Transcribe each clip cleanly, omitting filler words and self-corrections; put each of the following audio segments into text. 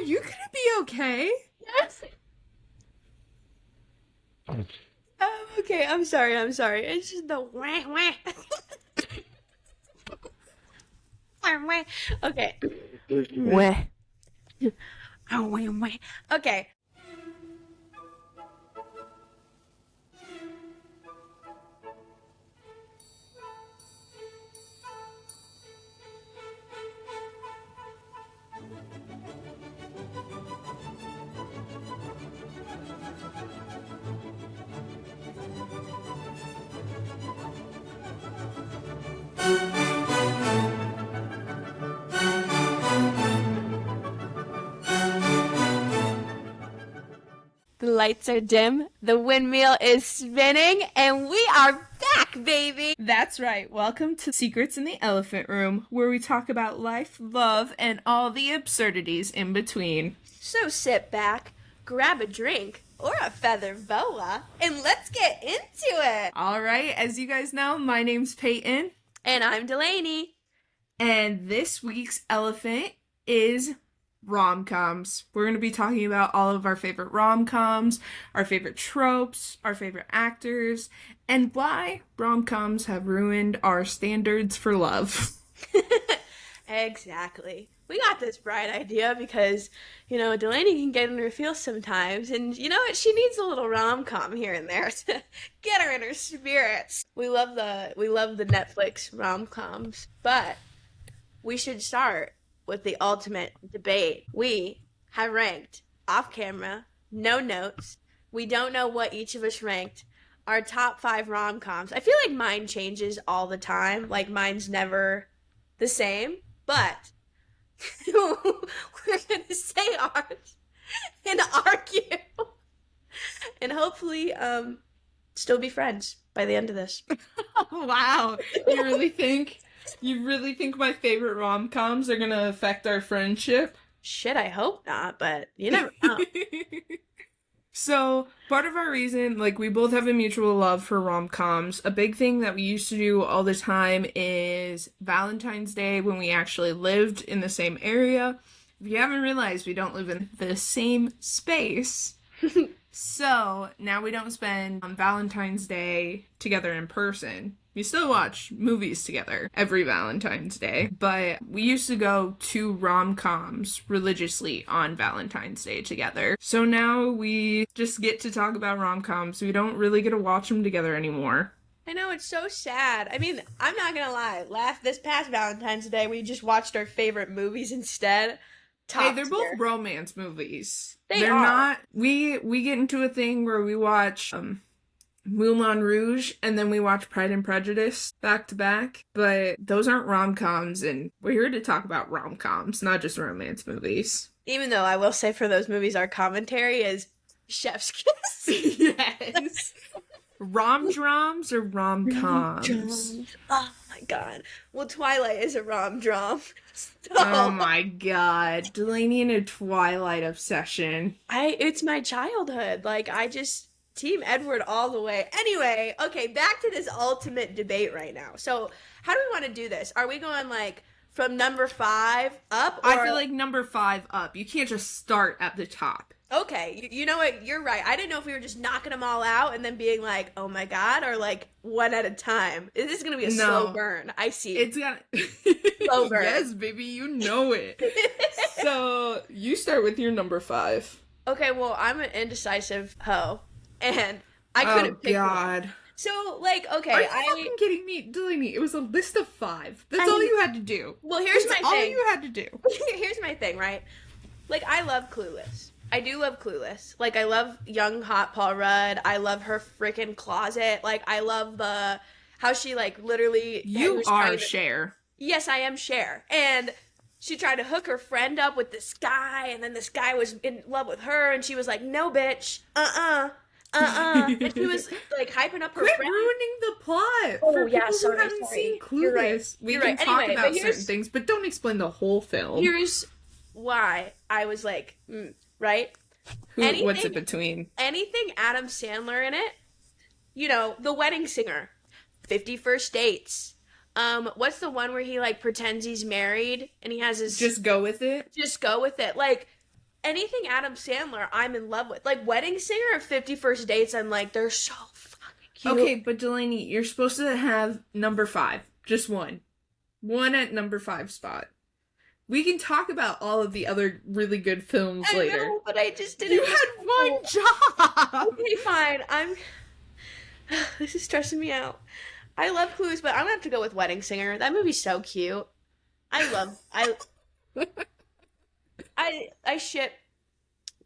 you gonna be okay? Yes. Okay, I'm sorry. It's just the wah wah. Wah, wah. Okay. Wah. Oh, wah, wah. Okay. The lights are dim, the windmill is spinning, and we are back, baby! That's right. Welcome to Secrets in the Elephant Room, where we talk about life, love, and all the absurdities in between. So sit back, grab a drink, or a feather boa, and let's get into it! All right, as you guys know, my name's Peyton. And I'm Delaney. And this week's elephant is rom-coms. We're going to be talking about all of our favorite rom-coms, our favorite tropes, our favorite actors, and why rom-coms have ruined our standards for love. Exactly. We got this bright idea because, Delaney can get in her feels sometimes, and you know what? She needs a little rom-com here and there to get her in her spirits. We love the Netflix rom-coms, but we should start with the ultimate debate. We have ranked off camera, no notes. We don't know what each of us ranked. Our top 5 rom-coms. I feel like mine changes all the time. Like mine's never the same, but we're gonna say ours and argue and hopefully still be friends by the end of this. Wow. You really think my favorite rom-coms are going to affect our friendship? Shit, I hope not, but you never know. So, part of our reason, we both have a mutual love for rom-coms. A big thing that we used to do all the time is Valentine's Day when we actually lived in the same area. If you haven't realized, we don't live in the same space. So, now we don't spend Valentine's Day together in person. We still watch movies together every Valentine's Day, but we used to go to rom-coms religiously on Valentine's Day together. So now we just get to talk about rom-coms. We don't really get to watch them together anymore. I know, it's so sad. I mean, I'm not gonna lie. This past Valentine's Day, we just watched our favorite movies instead. Hey, they're both romance movies. They're not. We get into a thing where we watch Moulin Rouge, and then we watch Pride and Prejudice back to back, but those aren't rom-coms, and we're here to talk about rom-coms, not just romance movies. Even though I will say for those movies, our commentary is chef's kiss. Yes. Rom-droms or rom-coms? Oh my god. Well, Twilight is a rom-drom. So, oh my god. Delaney in a Twilight obsession. It's my childhood. Team Edward all the way. Anyway, okay, back to this ultimate debate right now. So, how do we want to do this? Are we going from number 5 up? I feel like number 5 up. You can't just start at the top. Okay, you know what? You're right. I didn't know if we were just knocking them all out and then being like, oh my god, or one at a time. This is going to be a slow burn. I see. It's gonna... slow burn. Yes, baby, you know it. So, you start with your number 5. Okay, well, I'm an indecisive hoe. And I couldn't pick one. So, okay, Are you fucking kidding me? Delaney, it was a list of 5. That's all you had to do. Well, here's my thing. All you had to do. Here's my thing, right? I love Clueless. I do love Clueless. I love young, hot Paul Rudd. I love her freaking closet. I love how she, literally... You are Cher. Yes, I am Cher. And she tried to hook her friend up with this guy, and then this guy was in love with her, and she was like, no, bitch. And she was hyping up her Quit friend. ruining the plot. Oh, for yeah, people sorry, who haven't sorry. seen Clueless. You're right. We You're can right. talk Anyway, about but certain things, but don't explain the whole film. Here's why I was right? What's it between? Anything Adam Sandler in it, The Wedding Singer, 50 First Dates. What's the one where he pretends he's married and he has his... Just Go With It? Just Go With It. anything Adam Sandler, I'm in love with. Like Wedding Singer and 50 First Dates, I'm like, they're so fucking cute. Okay, but Delaney, you're supposed to have number 5. Just one. One at number 5 spot. We can talk about all of the other really good films I later. know, but I just didn't. You had one job! Okay, fine. This is stressing me out. I love Clues, but I'm gonna have to go with Wedding Singer. That movie's so cute. I ship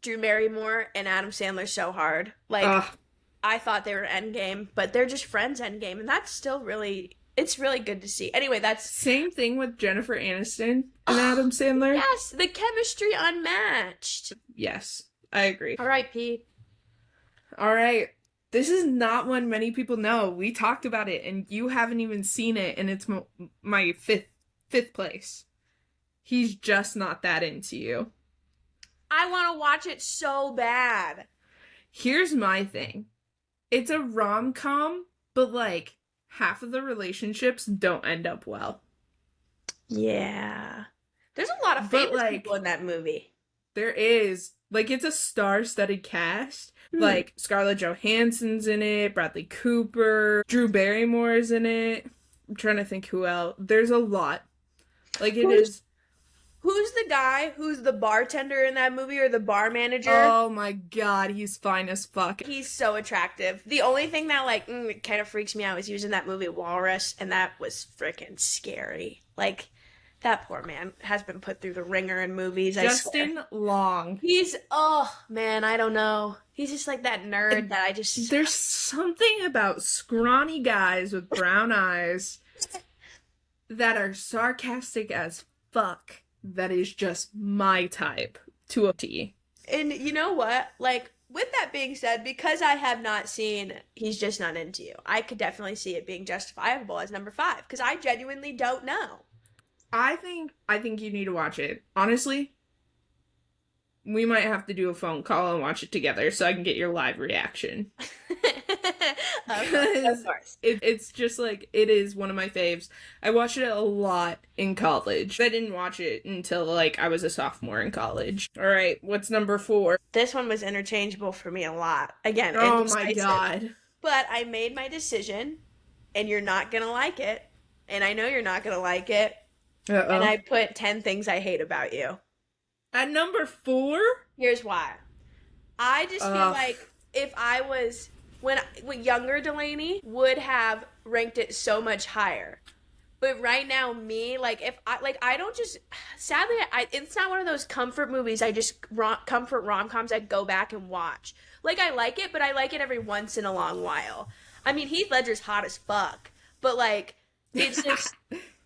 Drew Barrymore and Adam Sandler so hard. Like, Ugh. I thought they were endgame, but they're just friends endgame, and that's still really, it's really good to see. Anyway, that's Same thing with Jennifer Aniston and Adam Sandler. yes, the chemistry unmatched. Yes, I agree. All right, Pete. All right. This is not one many people know. We talked about it, and you haven't even seen it, and it's my fifth place. He's just not that into you. I want to watch it so bad. Here's my thing. It's a rom-com, but like half of the relationships don't end up well. Yeah. There's a lot of But, famous like, people in that movie. There is. Like, it's a star-studded cast. Like, Scarlett Johansson's in it, Bradley Cooper, Drew Barrymore's in it. I'm trying to think who else. There's a lot. Like, it is. Who's the guy who's the bartender in that movie or the bar manager? Oh my god, he's fine as fuck. He's so attractive. The only thing that, like, kind of freaks me out is he was in that movie Walrus, and that was freaking scary. Like, that poor man has been put through the ringer in movies, I swear. Justin Long. He's, oh, man, I don't know. He's just like that nerd that I just... There's something about scrawny guys with brown eyes that are sarcastic as fuck that is just my type to a T. And you know what? Like, with that being said, because I have not seen He's Just Not Into You, I could definitely see it being justifiable as number 5, because I genuinely don't know. I think you need to watch it. Honestly, we might have to do a phone call and watch it together so I can get your live reaction. Of course. It's just like, it is one of my faves. I watched it a lot in college. I didn't watch it until like I was a sophomore in college. All right, what's number 4? This one was interchangeable for me a lot. Again, Oh my indecisive. god. But I made my decision, and you're not gonna like it, and I know you're not gonna like it, Uh-oh. and I put 10 things I hate about you. At number 4? Here's why. I just feel Ugh. like if I was when younger Delaney would have ranked it so much higher. But right now, me, like, if I don't just, sadly, it's not one of those comfort movies comfort rom-coms I go back and watch. Like, I like it, but I like it every once in a long while. I mean, Heath Ledger's hot as fuck, but, like, it's just,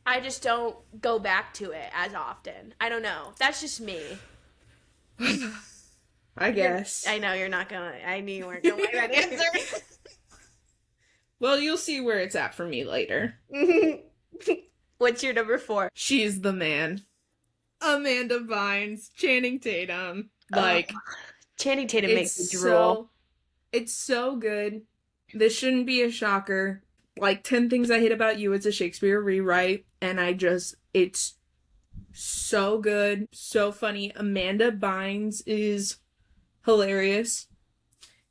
I just don't go back to it as often. I don't know. That's just me. I guess. I know you're not gonna, I knew you weren't gonna like that answer. Well, you'll see where it's at for me later. What's your number 4? She's the man. Amanda Bynes, Channing Tatum. Like, Channing Tatum makes it's me drool. it's so good. This shouldn't be a shocker. Like, 10 Things I Hate About You, it's a Shakespeare rewrite, and it's so good, so funny. Amanda Bynes is hilarious.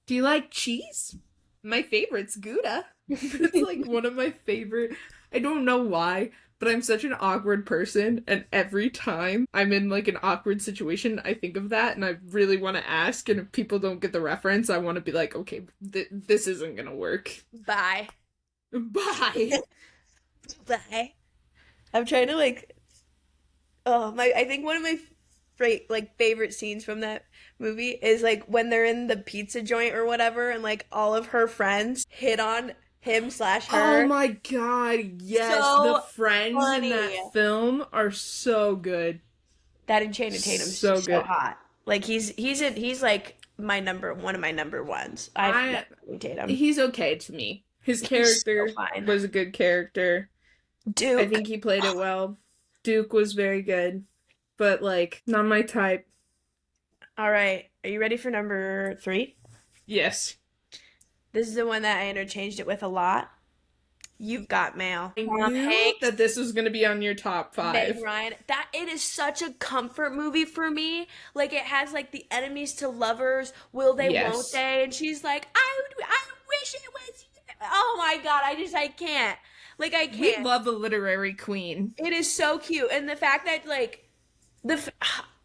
Do you like cheese? My favorite's Gouda. It's like one of my favorite. I don't know why, but I'm such an awkward person, and every time I'm in like an awkward situation, I think of that, and I really want to ask, and if people don't get the reference, I want to be like, okay, this isn't gonna work. Bye. Bye. Bye. I'm trying to I think one of my favorite scenes from that movie is like when they're in the pizza joint or whatever, and like all of her friends hit on him/her. Oh my god, yes. So the friends funny. in that film are so good. That and Channing Tatum's So so good. hot. Like he's like one of my number ones. I love Channing Tatum. He's okay to me. His character so fine. was a good character. Duke. I think he played it well. Duke was very good, but like not my type. All right, are you ready for number 3? Yes. This is the one that I interchanged it with a lot. You've Got Mail. I Tom knew Hanks, that this was going to be on your top Meg five. Ryan. That it is such a comfort movie for me. Like it has like the enemies to lovers, will they, won't Yes. they? And she's like, I wish it was you. Oh my god, I can't. Like I We can't. love a literary queen. It is so cute, and the fact that like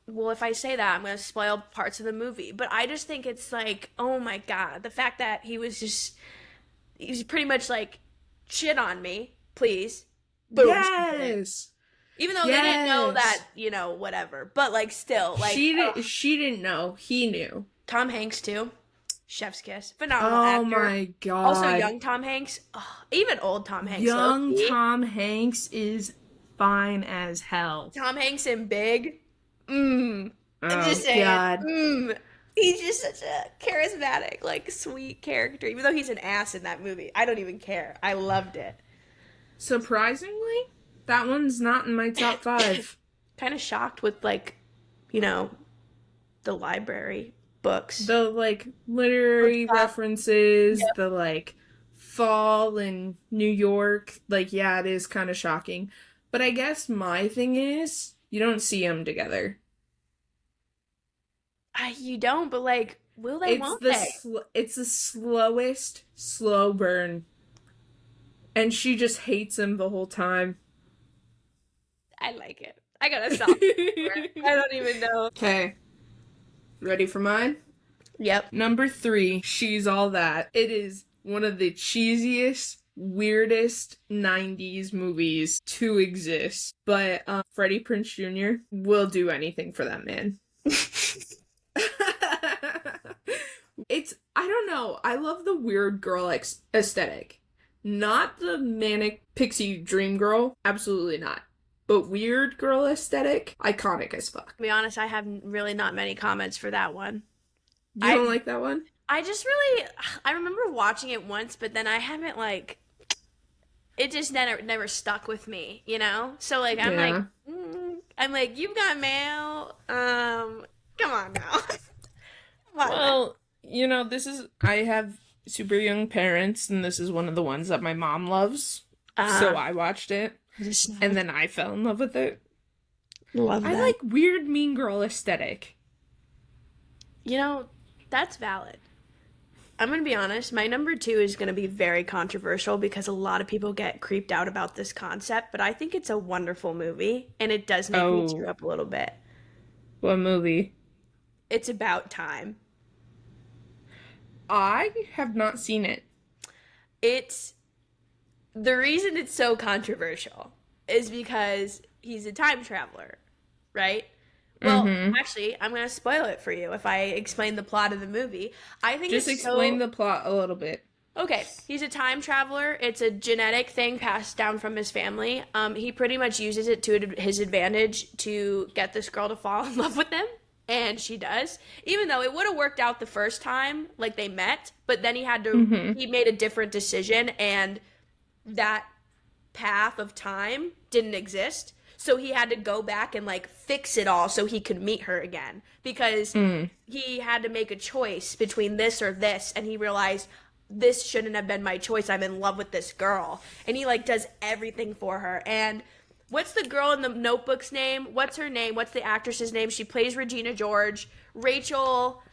well, if I say that, I'm gonna spoil parts of the movie. But I just think it's like, oh my god, the fact that he was pretty much like, shit on me, please, boom, she did it. Yes. Even though they didn't know that, Yes. whatever. But like, still, like, She didn't know. He knew. Tom Hanks too, chef's kiss, phenomenal Oh actor. my Also, god. young Tom Hanks, oh, even old Tom Hanks, low Young key. Tom Hanks is fine as hell. Tom Hanks in Big. I'm Oh just saying. god. He's just such a charismatic, like sweet character. Even though he's an ass in that movie, I don't even care. I loved it. Surprisingly, that one's not in my top five. Kind of shocked with like, you know, the library books. The like literary references, the like fall in New York, like yeah, it is kind of shocking. But I guess my thing is you don't see them together. You don't, but like, will they? Won't they? It's the slowest slow burn, and she just hates him the whole time. I like it. I gotta stop. I don't even know. Okay, ready for mine? Yep. Number 3, She's All That. It is one of the cheesiest, weirdest 90s movies to exist. But Freddie Prinze Jr. will do anything for that man. I don't know. I love the weird girl aesthetic. Not the manic pixie dream girl. Absolutely not. But weird girl aesthetic, iconic as fuck. To be honest, I have really not many comments for that one. You don't like that one? I just really, I remember watching it once, but then I haven't like, it just never stuck with me, you know? So like, I'm like, You've Got Mail, come on now. Come on now. Well, you know, I have super young parents, and this is one of the ones that my mom loves. So I watched it, and then I fell in love with it. Love that. I like weird mean girl aesthetic. You know, that's valid. I'm going to be honest, my number 2 is going to be very controversial because a lot of people get creeped out about this concept, but I think it's a wonderful movie, and it does make me tear up a little bit. What movie? It's About Time. I have not seen it. The reason it's so controversial is because he's a time traveler, right? Well, actually, I'm going to spoil it for you if I explain the plot of the movie. I think Just explain the plot a little bit. Okay, he's a time traveler. It's a genetic thing passed down from his family. He pretty much uses it to his advantage to get this girl to fall in love with him, and she does. Even though it would have worked out the first time, like they met, but then he made a different decision, and that path of time didn't exist. So he had to go back and like fix it all so he could meet her again because he had to make a choice between this or this, and he realized this shouldn't have been my choice. I'm in love with this girl, and he like does everything for her. And what's the girl in the Notebook's name? What's her name? What's the actress's name? She plays Regina George. Rachel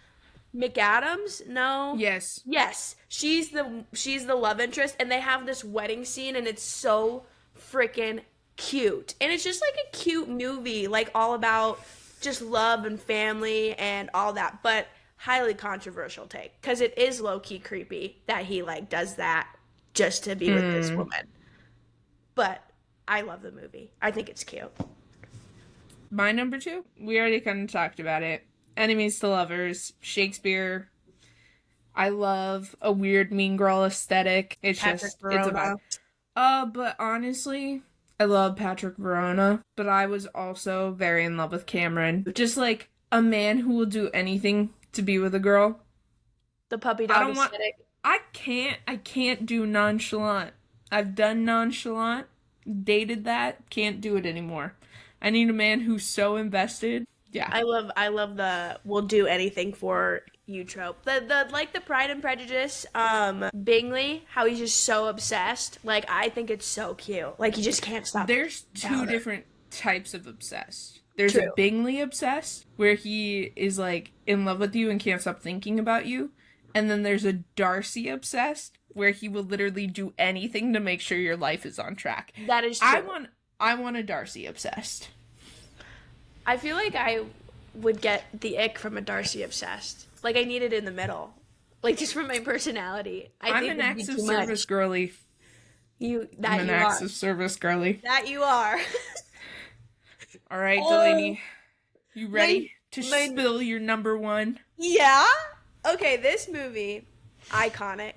McAdams? No. Yes. Yes. She's the love interest, and they have this wedding scene, and it's so freaking cute. And it's just like a cute movie, like all about just love and family and all that. But highly controversial take because it is low-key creepy that he like does that just to be with this woman. But I love the movie. I think it's cute. My number 2, we already kind of talked about it. Enemies to lovers, Shakespeare. I love a weird mean girl aesthetic. It's Patrick just it's Verona. about. But honestly, I love Patrick Verona, but I was also very in love with Cameron. Just like a man who will do anything to be with a girl. The puppy I dog don't want. aesthetic. I can't do nonchalant. I've done nonchalant, dated that, can't do it anymore. I need a man who's so invested. Yeah. I love the will do anything for you trope. The like the Pride and Prejudice, Bingley, how he's just so obsessed. Like, I think it's so cute. Like, he just can't stop. There's two about it. different types of obsessed. There's a True. Bingley obsessed, where he is like in love with you and can't stop thinking about you. And then there's a Darcy obsessed, where he will literally do anything to make sure your life is on track. That is true. I want a Darcy obsessed. I feel like I would get the ick from a Darcy obsessed. Like, I need it in the middle. Like, just from my personality. I'm an acts of service girly. I'm an acts of service girly. That you are. All right, Delaney. You ready to spill your number one? Yeah? Okay, this movie, iconic.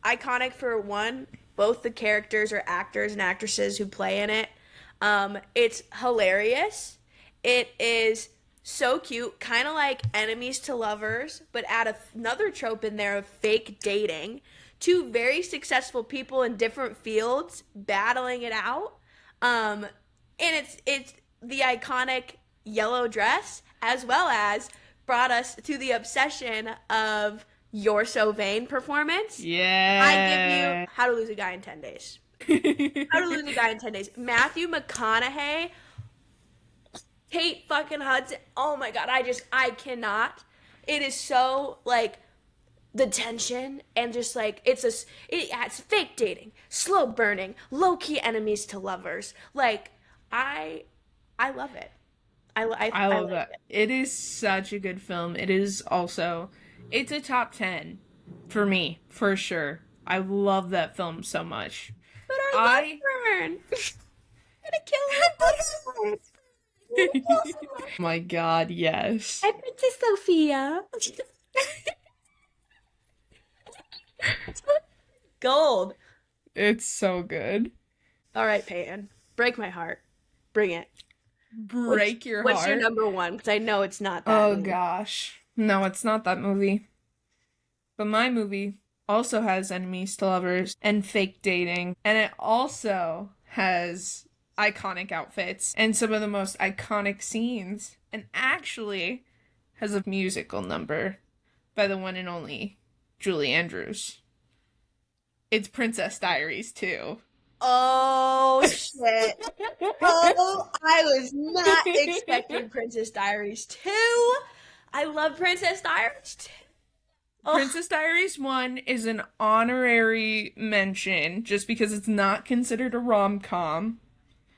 Iconic for one, both the characters or actors and actresses who play in it. It's hilarious. It is so cute, kind of like enemies to lovers, but add another trope in there of fake dating. Two very successful people in different fields battling it out. And it's the iconic yellow dress, as well as brought us to the obsession of You're So Vain performance. Yeah. I give you How to Lose a Guy in 10 Days. How to Lose a Guy in 10 Days. Matthew McConaughey, Kate fucking Hudson. Oh my god, I cannot. It is so, like, the tension and just, like, it adds fake dating, slow burning, low-key enemies to lovers. Like, I love it. I love that. It is such a good film. It is also, it's a top 10 for me, for sure. I love that film so much. But I love Fern. I'm gonna kill her. Oh my god, yes. I'm Princess Sophia. Gold. It's so good. All right, Peyton. Break my heart. Bring it. Break your heart. What's your number one? Because I know it's not that Oh movie. gosh. No, it's not that movie. But my movie also has enemies to lovers and fake dating. And it also has iconic outfits and some of the most iconic scenes. And actually has a musical number by the one and only Julie Andrews. It's Princess Diaries 2. Oh, shit. Oh, I was not expecting Princess Diaries 2. I love Princess Diaries 2. Oh. Princess Diaries 1 is an honorary mention just because it's not considered a rom-com.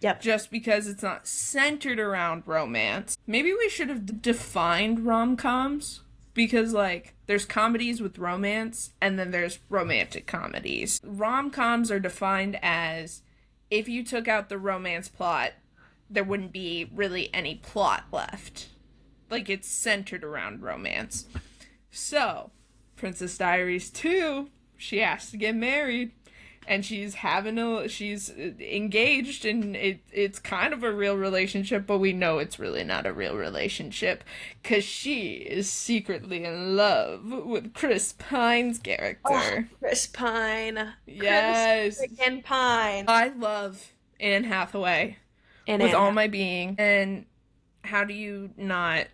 Yep. Just because it's not centered around romance. Maybe we should have defined rom-coms. Because, like, there's comedies with romance, and then there's romantic comedies. Rom-coms are defined as, if you took out the romance plot, there wouldn't be really any plot left. Like, it's centered around romance. So, Princess Diaries 2, she has to get married. And she's engaged, and it's kind of a real relationship, but we know it's really not a real relationship, because she is secretly in love with Chris Pine's character. Oh, Chris Pine. Yes. Chris freaking Pine. I love Anne Hathaway with all my being, and how do you not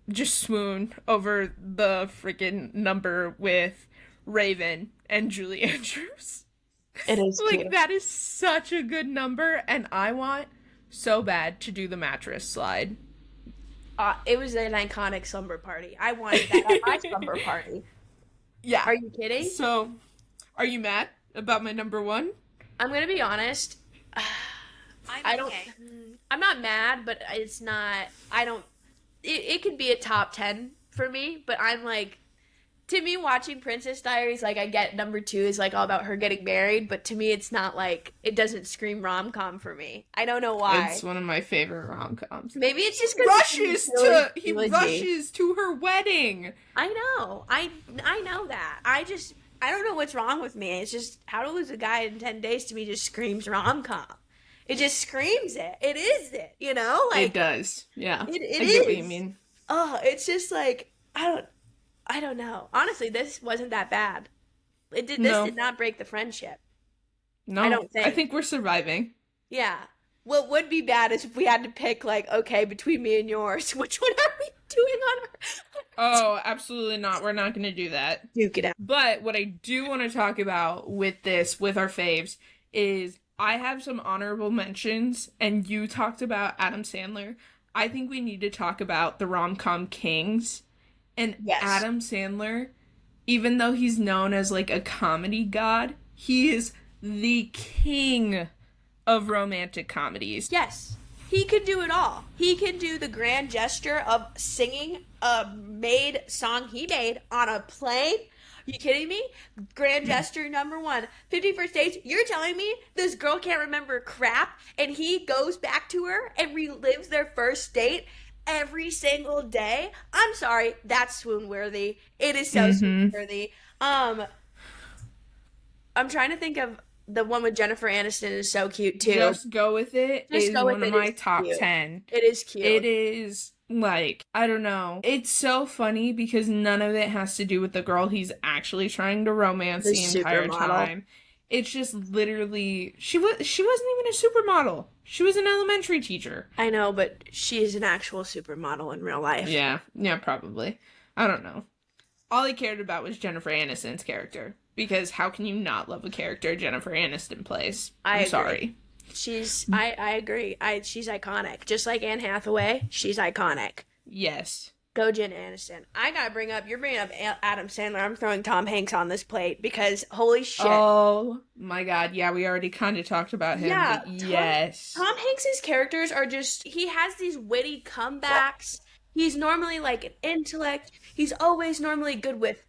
just swoon over the freaking number with Raven and Julie Andrews? It is like cute. That is such a good number, and I want so bad to do the mattress slide. It was an iconic slumber party. I wanted that at my slumber party. Yeah. Are you kidding? So, are you mad about my number one? I'm gonna be honest. I'm not mad, but it's not. It could be a top 10 for me, but I'm like, to me, watching Princess Diaries, like, I get number 2 is, like, all about her getting married, but to me, it's not, like, it doesn't scream rom-com for me. I don't know why. It's one of my favorite rom-coms. Maybe it's just because he rushes to her wedding. I know. I know that. I don't know what's wrong with me. It's just, How to Lose a Guy in 10 Days to me just screams rom-com. It just screams it. It is it, you know? Like, it does. Yeah. It I get what you mean. Oh, it's just like, I don't know. Honestly, this wasn't that bad. This did not break the friendship. No, I don't think. I think we're surviving. Yeah. What would be bad is if we had to pick, like, okay, between me and yours, which one are we? doing on her. Oh, absolutely not. We're not going to do that. Duke it out. But what I do want to talk about with this, with our faves, is I have some honorable mentions, and you talked about Adam Sandler. I think we need to talk about the rom-com kings. And Yes. Adam Sandler, even though he's known as like a comedy god, he is the king of romantic comedies. Yes. He could do it all. He can do the grand gesture of singing a made song he made on a plane. You kidding me? Grand gesture number 1. 51st dates. You're telling me this girl can't remember crap and he goes back to her and relives their first date every single day? I'm sorry. That's swoon worthy. It is so swoon worthy. I'm trying to think of the one with Jennifer Aniston is so cute too. Just Go With It is one of my top cute. 10. It is cute. It is, like, I don't know. It's so funny because none of it has to do with the girl he's actually trying to romance the entire time. It's just literally, she wasn't even a supermodel. She was an elementary teacher. I know, but she is an actual supermodel in real life. Yeah, probably. I don't know. All he cared about was Jennifer Aniston's character. Because how can you not love a character Jennifer Aniston plays? I'm sorry. I agree. She's iconic. Just like Anne Hathaway, she's iconic. Yes. Go Jen Aniston. I gotta you're bringing up Adam Sandler. I'm throwing Tom Hanks on this plate because holy shit. Oh my god, yeah, we already kind of talked about him. Yeah, yes. Tom Hanks's characters are just, he has these witty comebacks. He's normally like an intellect. He's always normally good with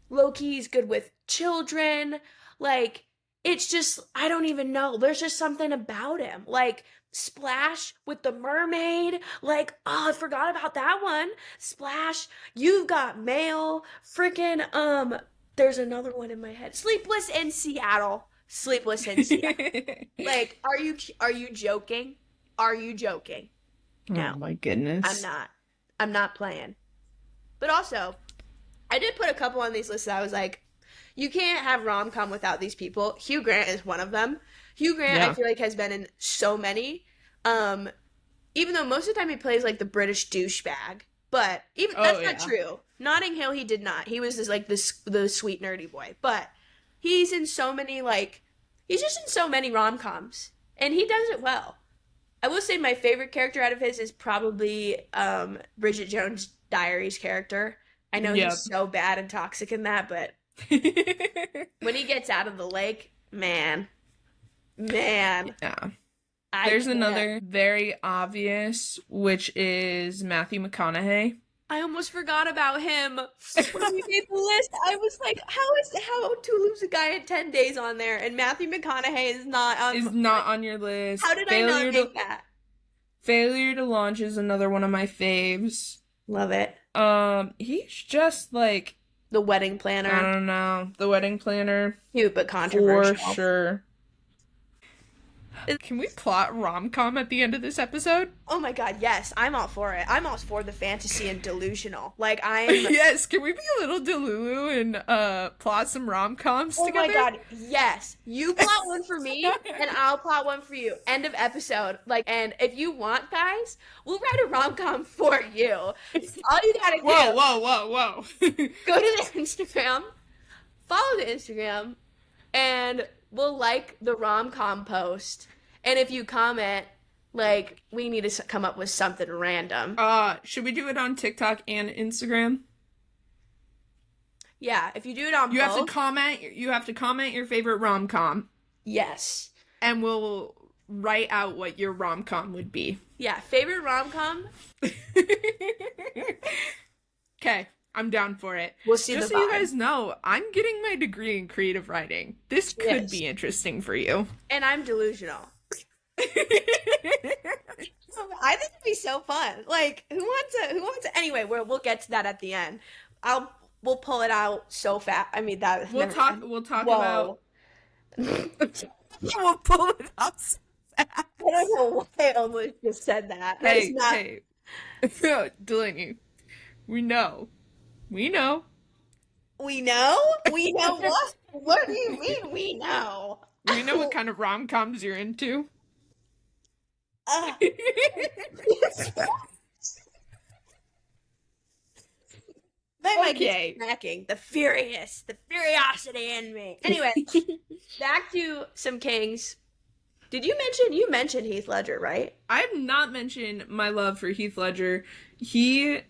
low-key, he's good with children. Like, it's just, I don't even know. There's just something about him. Like, Splash with the mermaid. Like, oh, I forgot about that one. Splash, You've Got Mail. Freaking, there's another one in my head. Sleepless in Seattle. Like, are you joking? Are you joking? No. Oh my goodness. I'm not playing. But also, I did put a couple on these lists that I was like, you can't have rom-com without these people. Hugh Grant is one of them. Hugh Grant, I feel like, has been in so many. Even though most of the time he plays like the British douchebag. But even that's not true. Notting Hill, he did not. He was just like the sweet nerdy boy. But he's in so many, like, he's just in so many rom-coms. And he does it well. I will say my favorite character out of his is probably Bridget Jones' Diaries character. I know he's so bad and toxic in that, but when he gets out of the lake, man. Yeah. There's another very obvious, which is Matthew McConaughey. I almost forgot about him. When we made the list, I was like, how to lose a guy in 10 days on there? And Matthew McConaughey is not on your list. How did I not make that? Failure to Launch is another one of my faves. Love it. He's just like the wedding planner. I don't know. The wedding planner. Cute but controversial. For sure. Can we plot rom-com at the end of this episode? Oh my god, yes. I'm all for it. I'm all for the fantasy and delusional. Like, Yes, can we be a little delulu and plot some rom-coms together? Oh my god, yes. You plot one for me, and I'll plot one for you. End of episode. Like, and if you want, guys, we'll write a rom-com for you. All you gotta do... Whoa. Go to the Instagram, follow the Instagram, and we'll like the rom-com post. And if you comment, like, we need to come up with something random. Should we do it on TikTok and Instagram? Yeah, if you do it on both. You have to comment your favorite rom-com. Yes. And we'll write out what your rom-com would be. Yeah, favorite rom-com. Okay. I'm down for it. We'll see. Just so you guys know, I'm getting my degree in creative writing. This could be interesting for you. And I'm delusional. I think it'd be so fun. Like, who wants to anyway, we'll get to that at the end. We'll pull it out so fast. I mean, that we'll talk about we'll pull it out so fast. I don't know why I almost just said that. Hey. Delaney, we know. We know what? What do you mean we know? We know what kind of rom-coms you're into. like it's Okay. smacking. The furiosity in me. Anyway, back to some kings. You mentioned Heath Ledger, right? I have not mentioned my love for Heath Ledger. He,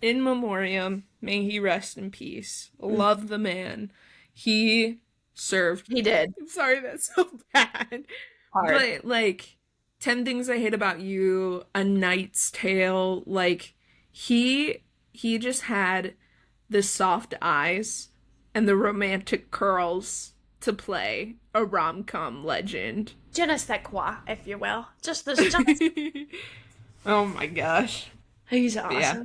in memoriam, may he rest in peace. Love the man. He served. He did. I'm sorry, that's so bad. Hard. But, like, 10 Things I Hate About You, A Knight's Tale, like, he just had the soft eyes and the romantic curls to play a rom-com legend. Je ne sais quoi, if you will. Just Oh my gosh. He's awesome. Yeah.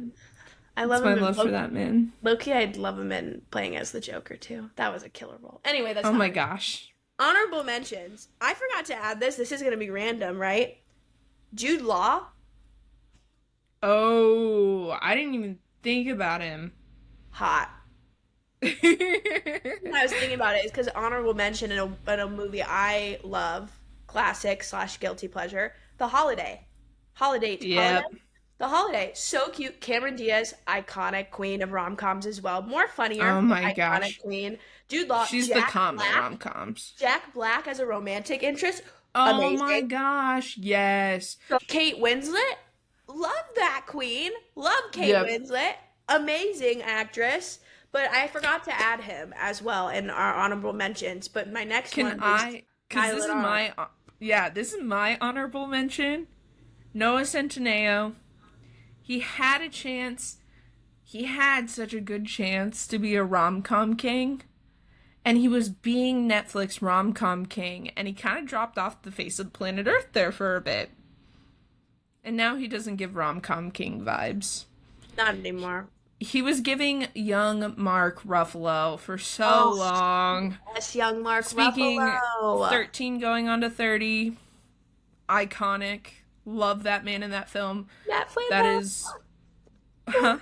I love That's him. my love for that man. Loki, I'd love him in playing as the Joker too. That was a killer role. Anyway, that's Oh not my it. gosh. Honorable mentions. I forgot to add this. This is gonna be random, right? Jude Law. Oh, I didn't even think about him. Hot. I was thinking about it is because honorable mention in a movie I love, classic / guilty pleasure, The Holiday. Holiday. Yep. The Holiday. So cute. Cameron Diaz, iconic queen of rom-coms as well. More funnier. Oh my iconic gosh. queen. Jude Law. She's Jack the calm Black. rom-coms. Jack Black as a romantic interest. Oh Amazing. my gosh, yes. Kate Winslet. Love that queen. Love Kate Yep. Winslet. Amazing actress. But I forgot to add him as well in our honorable mentions. But my next one is because this is this is my honorable mention. Noah Centineo. He had a chance. He had such a good chance to be a rom-com king. And he was being Netflix rom-com king. And he kind of dropped off the face of planet Earth there for a bit. And now he doesn't give rom-com king vibes. Not anymore. He was giving young Mark Ruffalo for so long. Yes, young Mark Speaking Ruffalo. 13 going on to 30. Iconic. Love that man in that film. Matt Flamhalf. That is... Huh?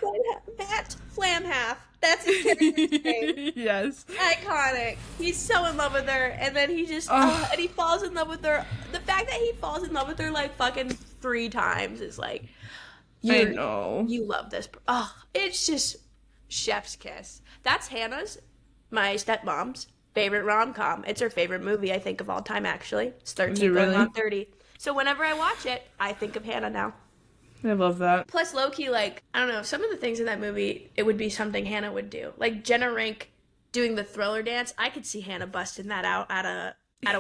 Matt Flamhalf. That's his character's name. Yes. Iconic. He's so in love with her, and then he just and he falls in love with her. The fact that he falls in love with her like fucking 3 times is like, I know. You love this. Oh, it's just chef's kiss. That's Hannah's, my stepmom's favorite rom-com. It's her favorite movie, I think, of all time. Actually, it's 13 going on 30. So whenever I watch it, I think of Hannah now. I love that. Plus, low-key, like, I don't know, some of the things in that movie, it would be something Hannah would do. Like, Jenna Rink doing the Thriller dance. I could see Hannah busting that out at a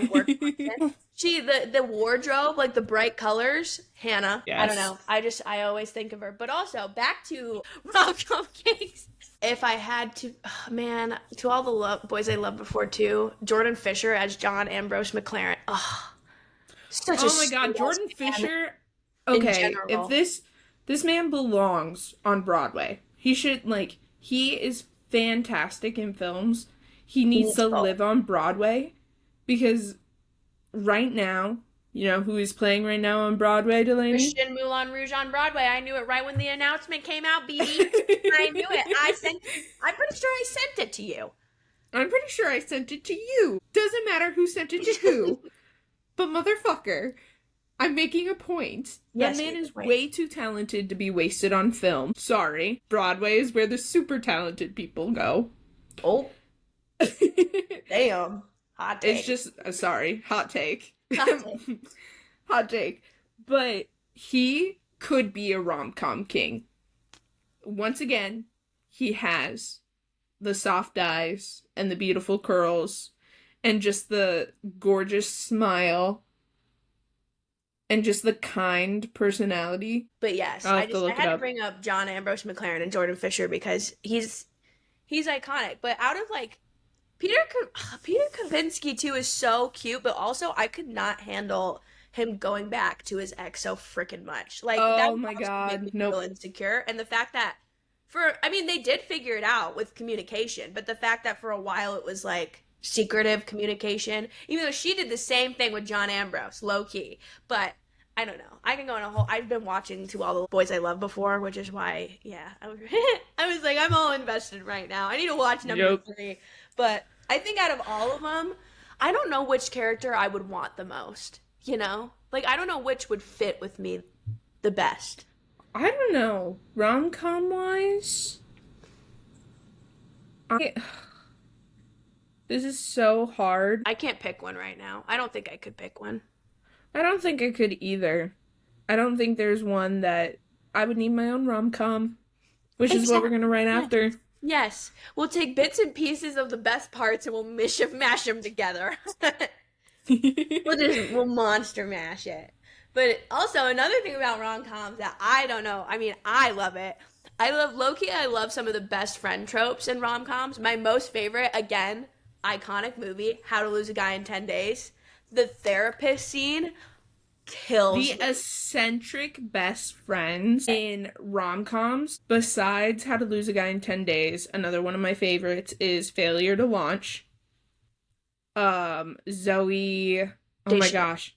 work function. The wardrobe, like the bright colors, Hannah. Yes. I don't know. I always think of her. But also, back to rom-com kings. If I had to, to all the boys I loved before, too, Jordan Fisher as John Ambrose McLaren. Oh, my God, Jordan Fisher... Okay, if this man belongs on Broadway. He should, like, he is fantastic in films. He needs to live on Broadway because right now, you know who he's playing right now on Broadway, Delaney? Christian Moulin Rouge on Broadway. I knew it right when the announcement came out, BB. I knew it. I'm pretty sure I sent it to you. I'm pretty sure I sent it to you. Doesn't matter who sent it to who. But motherfucker, I'm making a point. Yes, that man is way too talented to be wasted on film. Sorry. Broadway is where the super talented people go. Oh. Damn. Hot take. It's just, sorry, hot take. Hot take. Hot take. But he could be a rom-com king. Once again, he has the soft eyes and the beautiful curls and just the gorgeous smile. And just the kind personality. But yes, I had to bring up John Ambrose McLaren and Jordan Fisher because he's iconic. But out of like Peter Kavinsky too is so cute, but also I could not handle him going back to his ex so freaking much. Like oh my God, nope. Feel insecure, and the fact that they did figure it out with communication, but the fact that for a while it was like secretive communication, even though she did the same thing with John Ambrose, low key, but. I don't know. I can go on a whole... I've been watching To All the Boys I Loved before, which is why, yeah. I was like, I'm all invested right now. I need to watch number 3. But I think out of all of them, I don't know which character I would want the most, you know? Like, I don't know which would fit with me the best. I don't know. Rom-com wise? I this is so hard. I can't pick one right now. I don't think I could pick one. I don't think I could either. I don't think there's one that I would need my own rom-com, which is what we're gonna write Yes. after. Yes. We'll take bits and pieces of the best parts and we'll mash them together. We'll monster mash it. But also another thing about rom-coms that I don't know. I mean, I love it. I love Loki. I love some of the best friend tropes in rom-coms. My most favorite, again, iconic movie, How to Lose a Guy in 10 Days. The therapist scene kills The me. eccentric best friends in rom-coms, besides How to Lose a Guy in 10 Days, another one of my favorites is Failure to Launch. Zoe, oh my Deschanel. gosh.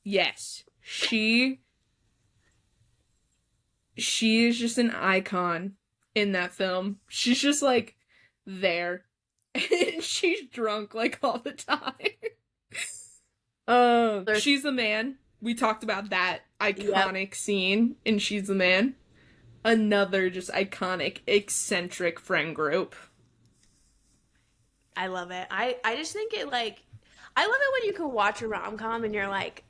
Yes. She is just an icon in that film. She's just like there. And she's drunk like all the time. She's the Man. We talked about that iconic scene in She's the Man. Another just iconic, eccentric friend group. I love it. I just think it like I love it when you can watch a rom-com and you're like,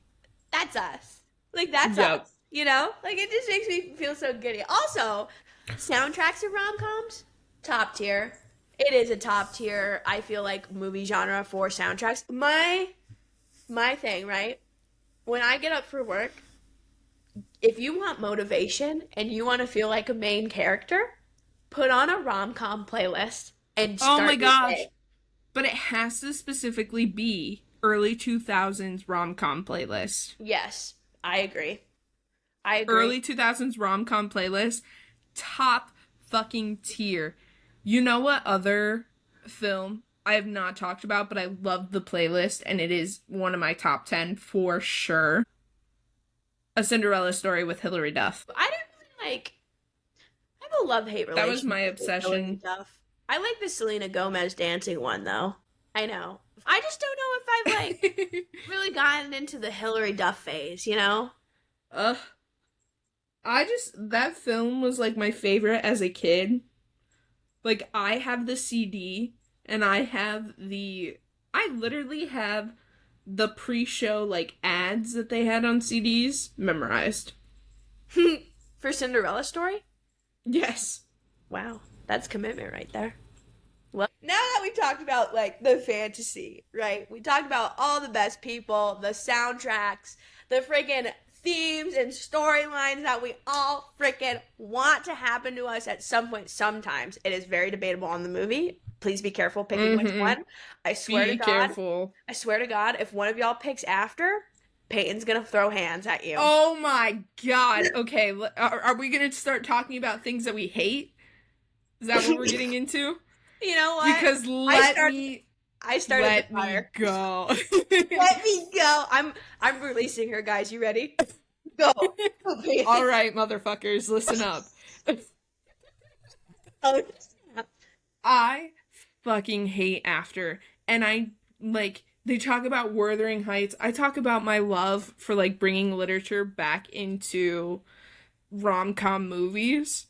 that's us. Like that's Yep. us. You know? Like it just makes me feel so giddy. Also, soundtracks of rom-coms, top tier. It is a top tier, I feel like, movie genre for soundtracks. My thing, right? When I get up for work, if you want motivation and you want to feel like a main character, put on a rom-com playlist and Oh start my your gosh. day. But it has to specifically be early 2000s rom-com playlist. Yes, I agree. I agree. Early 2000s rom-com playlist, top fucking tier. You know what other film I have not talked about, but I love the playlist, and it is one of my top 10 for sure. A Cinderella Story with Hilary Duff. I don't really like. I have a love-hate relationship. That was my with Hilary obsession. Duff. I like the Selena Gomez dancing one though. I know. I just don't know if I've like really gotten into the Hilary Duff phase. You know? Ugh. That film was like my favorite as a kid. Like, I have the CD, and I literally have the pre-show, like, ads that they had on CDs memorized. For Cinderella Story. Yes. Wow, that's commitment right there. Well, now that we talked about like the fantasy, right? We talked about all the best people, the soundtracks, the freaking themes and storylines that we all freaking want to happen to us at some point. Sometimes it is very debatable on the movie. Please be careful picking which one. I swear to God. Careful. I swear to God, if one of y'all picks after, Peyton's gonna throw hands at you. Oh my god. Okay, are we gonna start talking about things that we hate? Is that what we're getting into? You know what? Because I started let the me fire. go. Let me go. I'm releasing her, guys. You ready? Go. All right, motherfuckers, listen up. Oh, I fucking hate After, and they talk about Wuthering Heights. I talk about my love for like bringing literature back into rom-com movies.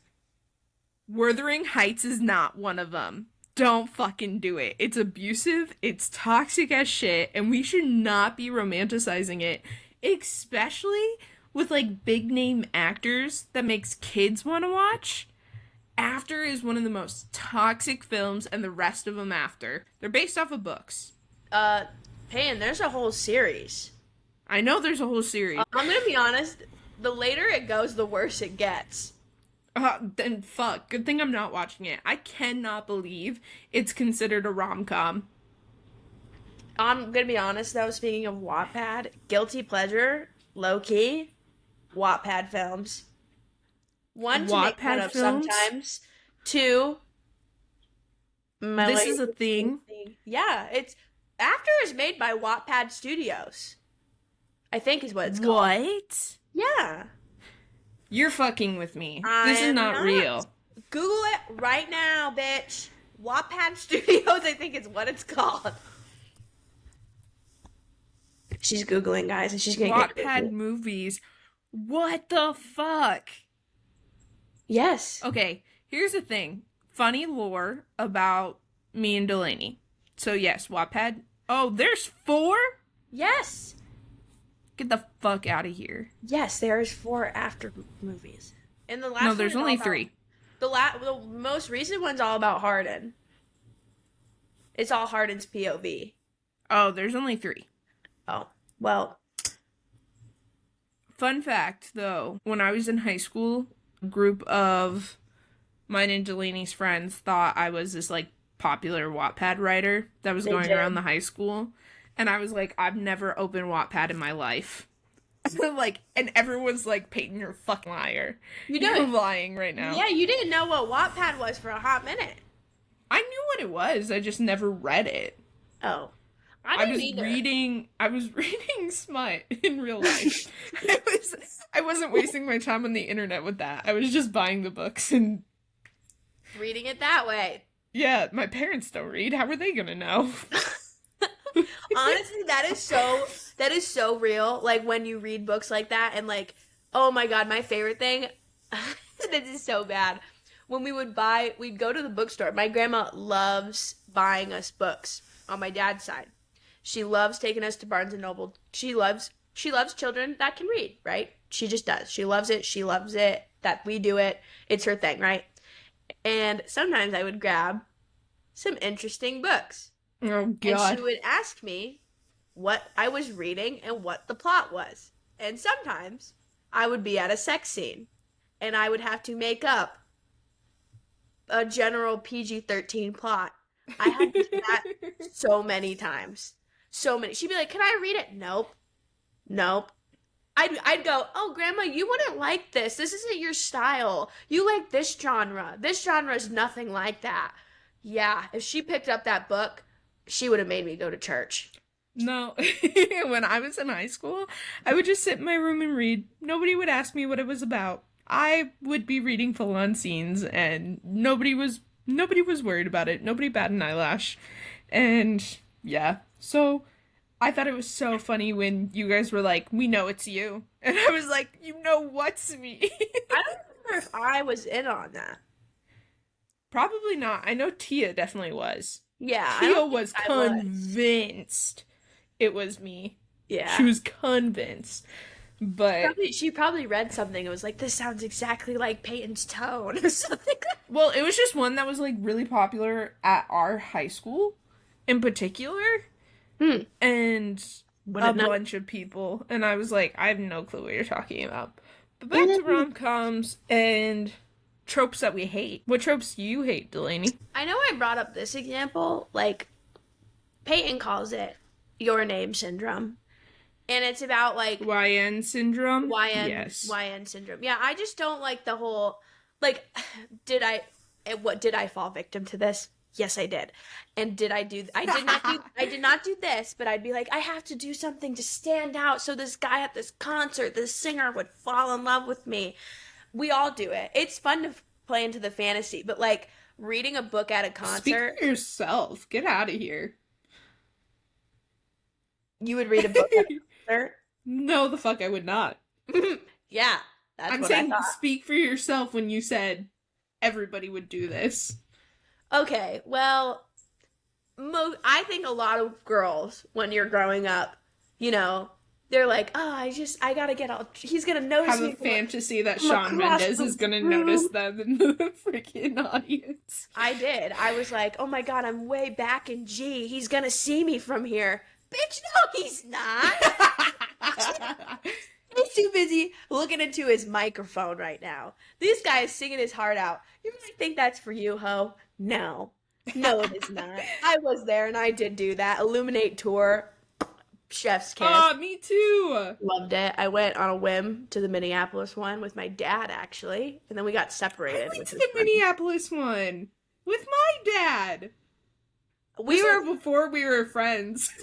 Wuthering Heights is not one of them. Don't fucking do it. It's abusive, it's toxic as shit, and we should not be romanticizing it, especially with like big name actors that makes kids want to watch. After is one of the most toxic films, and the rest of them after. They're based off of books. Peyton, there's a whole series. I know there's a whole series. I'm gonna be honest. The later it goes, the worse it gets. Then fuck. Good thing I'm not watching it. I cannot believe it's considered a rom-com. I'm gonna be honest though. Speaking of Wattpad, guilty pleasure, low key, Wattpad films. One, to make fun Wattpad of films? sometimes. Two, This is a thing. Yeah, it's After is made by Wattpad Studios. I think is what it's called. What? Yeah. You're fucking with me. I This is am not real. Google it right now, bitch. Wattpad Studios, I think is what it's called. She's Googling, guys, and she's gonna get Wattpad Google. movies. What the fuck? Yes. Okay, here's the thing. funny lore about me and Delaney. So yes, Wattpad. Oh, there's 4? Yes. Get the fuck out of here. Yes, there's 4 after movies. And the last No, one there's is all only about- 3. The most recent one's all about Hardin. It's all Hardin's POV. Oh, there's only 3. Oh, well. Fun fact, though, when I was in high school, a group of mine and Delaney's friends thought I was this, like, popular Wattpad writer that was going around the high school. And I was like, I've never opened Wattpad in my life. Like, and everyone's like, Peyton, you're a fucking liar. You're lying right now. Yeah, you didn't know what Wattpad was for a hot minute. I knew what it was. I just never read it. Oh. I was reading smut in real life. I wasn't wasting my time on the internet with that. I was just buying the books and reading it that way. Yeah, my parents don't read. How are they gonna know? Honestly, that is so real. Like when you read books like that and like, oh my god, my favorite thing this is so bad. When we'd go to the bookstore. My grandma loves buying us books on my dad's side. She loves taking us to Barnes and Noble. She loves children that can read, right? She just does. She loves it. She loves it that we do it. It's her thing, right? And sometimes I would grab some interesting books. Oh, God. And she would ask me what I was reading and what the plot was. And sometimes I would be at a sex scene and I would have to make up a general PG-13 plot. I had to do that so many times. So many. She'd be like, "Can I read it?" Nope. I'd go, "Oh, Grandma, you wouldn't like this. This isn't your style. You like this genre. This genre is nothing like that." Yeah, if she picked up that book, she would have made me go to church. No, when I was in high school, I would just sit in my room and read. Nobody would ask me what it was about. I would be reading full-on scenes, and nobody was worried about it. Nobody batted an eyelash. And, yeah. So, I thought it was so funny when you guys were like, "We know it's you." And I was like, "You know what's me?" I don't remember if I was in on that. Probably not. I know Tia definitely was. Yeah. Tia was convinced it was me. Yeah. She was convinced. But she probably read something and was like, "This sounds exactly like Peyton's tone," or something. Well, it was just one that was like really popular at our high school in particular. And a bunch of people. And I was like, I have no clue what you're talking about. But back to rom-coms and tropes that we hate. What tropes do you hate, Delaney? I know I brought up this example, like, Peyton calls it your name syndrome. And it's about, like... YN syndrome? Yes. YN syndrome. Yeah, I just don't like the whole... Like, did I fall victim to this? Yes, I did. And I did not do this, but I'd be like, I have to do something to stand out so this guy at this concert, this singer would fall in love with me. We all do it. It's fun to play into the fantasy, but like reading a book at a concert. Speak for yourself. Get out of here. You would read a book at a concert? No, the fuck I would not. Yeah, that's I'm what saying I thought. Speak for yourself when you said everybody would do this. Okay, well, I think a lot of girls, when you're growing up, you know, they're like, "Oh, I gotta get all, he's gonna notice me." Have a fantasy that Shawn Mendes is gonna notice them in the freaking audience. I did. I was like, "Oh my god, I'm way back in G. He's gonna see me from here." Bitch, no, he's not. He's too busy looking into his microphone right now. This guy is singing his heart out. You really think that's for you, ho? No. No, it is not. I was there and I did do that. Illuminate tour. Chef's kiss. Oh, me too. Loved it. I went on a whim to the Minneapolis one with my dad, actually. And then we got separated. I went to the Minneapolis one with my dad. We were before we were friends.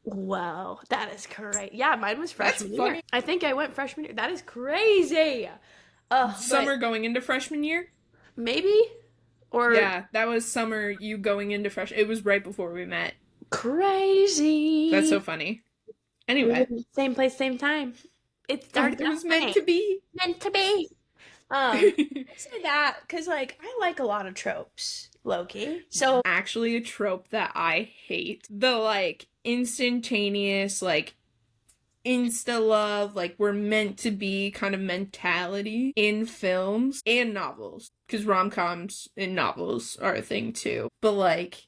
Wow, that is correct. Yeah, mine was freshman year. I think I went freshman year. That is crazy. Summer going into freshman year? Maybe? Or yeah, that was summer you going into freshman. It was right before we met. Crazy. That's so funny. Anyway. Same place, same time. It was meant to be. Meant to be. I say that because like I like a lot of tropes, Loki. So Actually, a trope that I hate. The like instantaneous, like insta love, like we're meant to be kind of mentality in films and novels. Because rom-coms in novels are a thing too. But like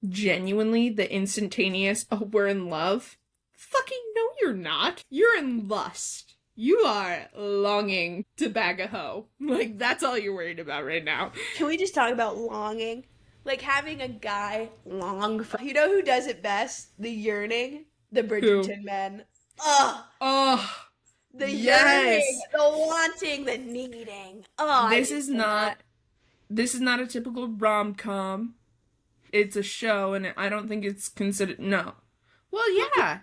genuinely the instantaneous, oh, we're in love. Fucking no, you're not. You're in lust. You are longing to bag a hoe. Like, that's all you're worried about right now. can we just talk about longing? Like having a guy long for you know who does it best? The yearning, the Who? Bridgerton men. Ugh. Oh, The yearning, yes. the wanting, the needing. Oh, I This just is cannot. not this is not a typical rom-com. It's a show and I don't think it's considered no. Well, yeah.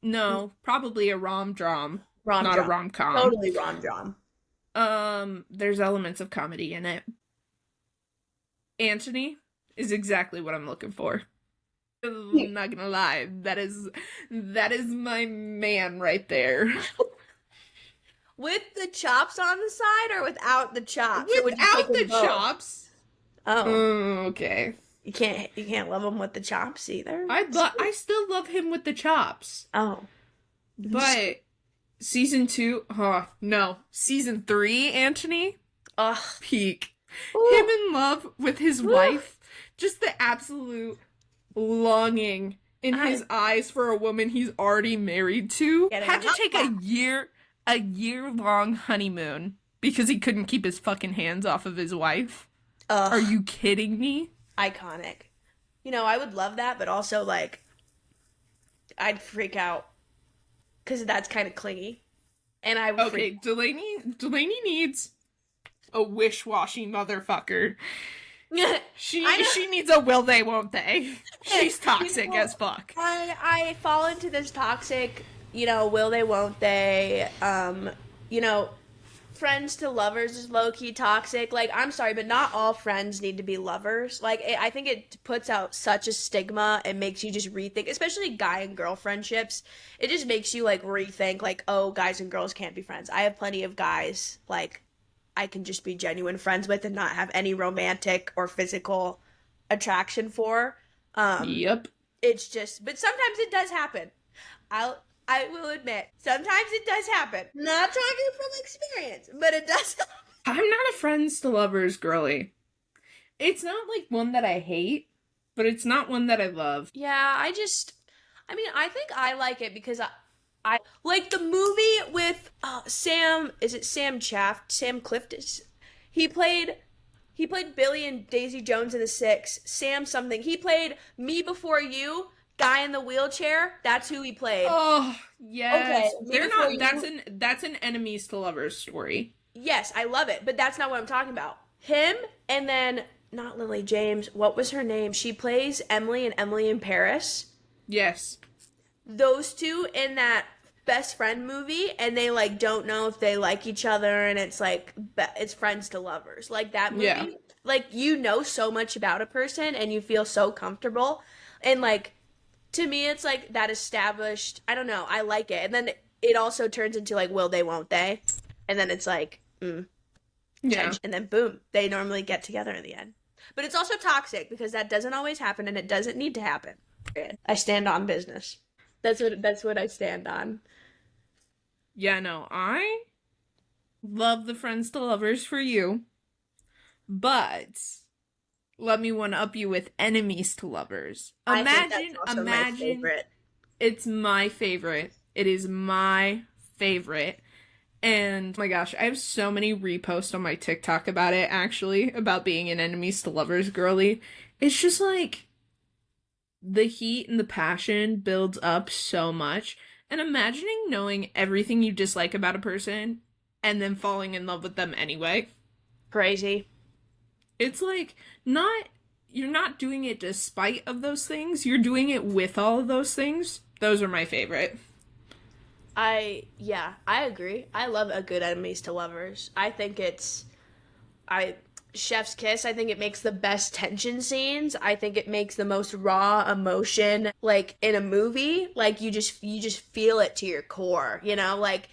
No, probably a rom-dram, Rom not a drum. rom-com. Totally rom drum. There's elements of comedy in it. Anthony is exactly what I'm looking for. I'm not gonna lie, that is my man right there. With the chops on the side or without the chops? Or would you take Without the them both? chops. Oh, Okay. you can't love them with the chops either. I still love him with the chops. Oh, But season 2, oh no. Season 3, Anthony, ugh. peak. Ooh. Him in love with his Ooh. wife. Just the absolute longing in his eyes for a woman he's already married to. Getting Had to hot take a year long honeymoon because he couldn't keep his fucking hands off of his wife. Ugh. Are you kidding me? Iconic. You know, I would love that, but also like, I'd freak out because that's kind of clingy, and I would Okay, freak. Delaney needs a wish-washy motherfucker. She I know. she needs a will they won't they. She's toxic People- as fuck. I fall into this toxic, will they, won't they, you know, friends to lovers is low key toxic. Like, I'm sorry, but not all friends need to be lovers. Like, I think it puts out such a stigma and makes you just rethink, especially guy and girl friendships. It just makes you like rethink, like, oh, guys and girls can't be friends. I have plenty of guys like I can just be genuine friends with and not have any romantic or physical attraction for. Yep. It's just, but sometimes it does happen. I will admit, sometimes it does happen. Not talking from experience, but it does. I'm not a friends to lovers girly. It's not like one that I hate, but it's not one that I love. Yeah, I think I like it because I like the movie with Sam. Is it Sam Sam Clifton. He played Billy and Daisy Jones in the Six. Sam something. He played Me Before You. Guy in the wheelchair. That's who he played. Oh, yes. Okay, They're before not that's an enemies to lovers story. Yes, I love it, but that's not what I'm talking about. Him and then not Lily James. What was her name? She plays Emily in Emily in Paris. Yes. Those two in that best friend movie, and they like don't know if they like each other, and it's like it's friends to lovers. Like that movie. Yeah. Like you know so much about a person, and you feel so comfortable, and like to me, it's like that established. I don't know. I like it, and then it also turns into like will they, won't they, and then it's like. Yeah. Tension, and then boom, they normally get together in the end. But it's also toxic because that doesn't always happen and it doesn't need to happen. I stand on business. That's what I stand on. Yeah, no, I love the friends to lovers for you, but let me one up you with enemies to lovers. I think that's also my Imagine favorite. it's my favorite. It is my favorite. And oh my gosh, I have so many reposts on my TikTok about it, actually, about being an enemies to lovers girly. It's just like the heat and the passion builds up so much. And imagining knowing everything you dislike about a person and then falling in love with them anyway. Crazy. It's like you're not doing it despite of those things, you're doing it with all of those things. Those are my favorite. I agree. I love a good enemies to lovers. I think Chef's Kiss, I think it makes the best tension scenes. I think it makes the most raw emotion like in a movie. Like you just feel it to your core, Like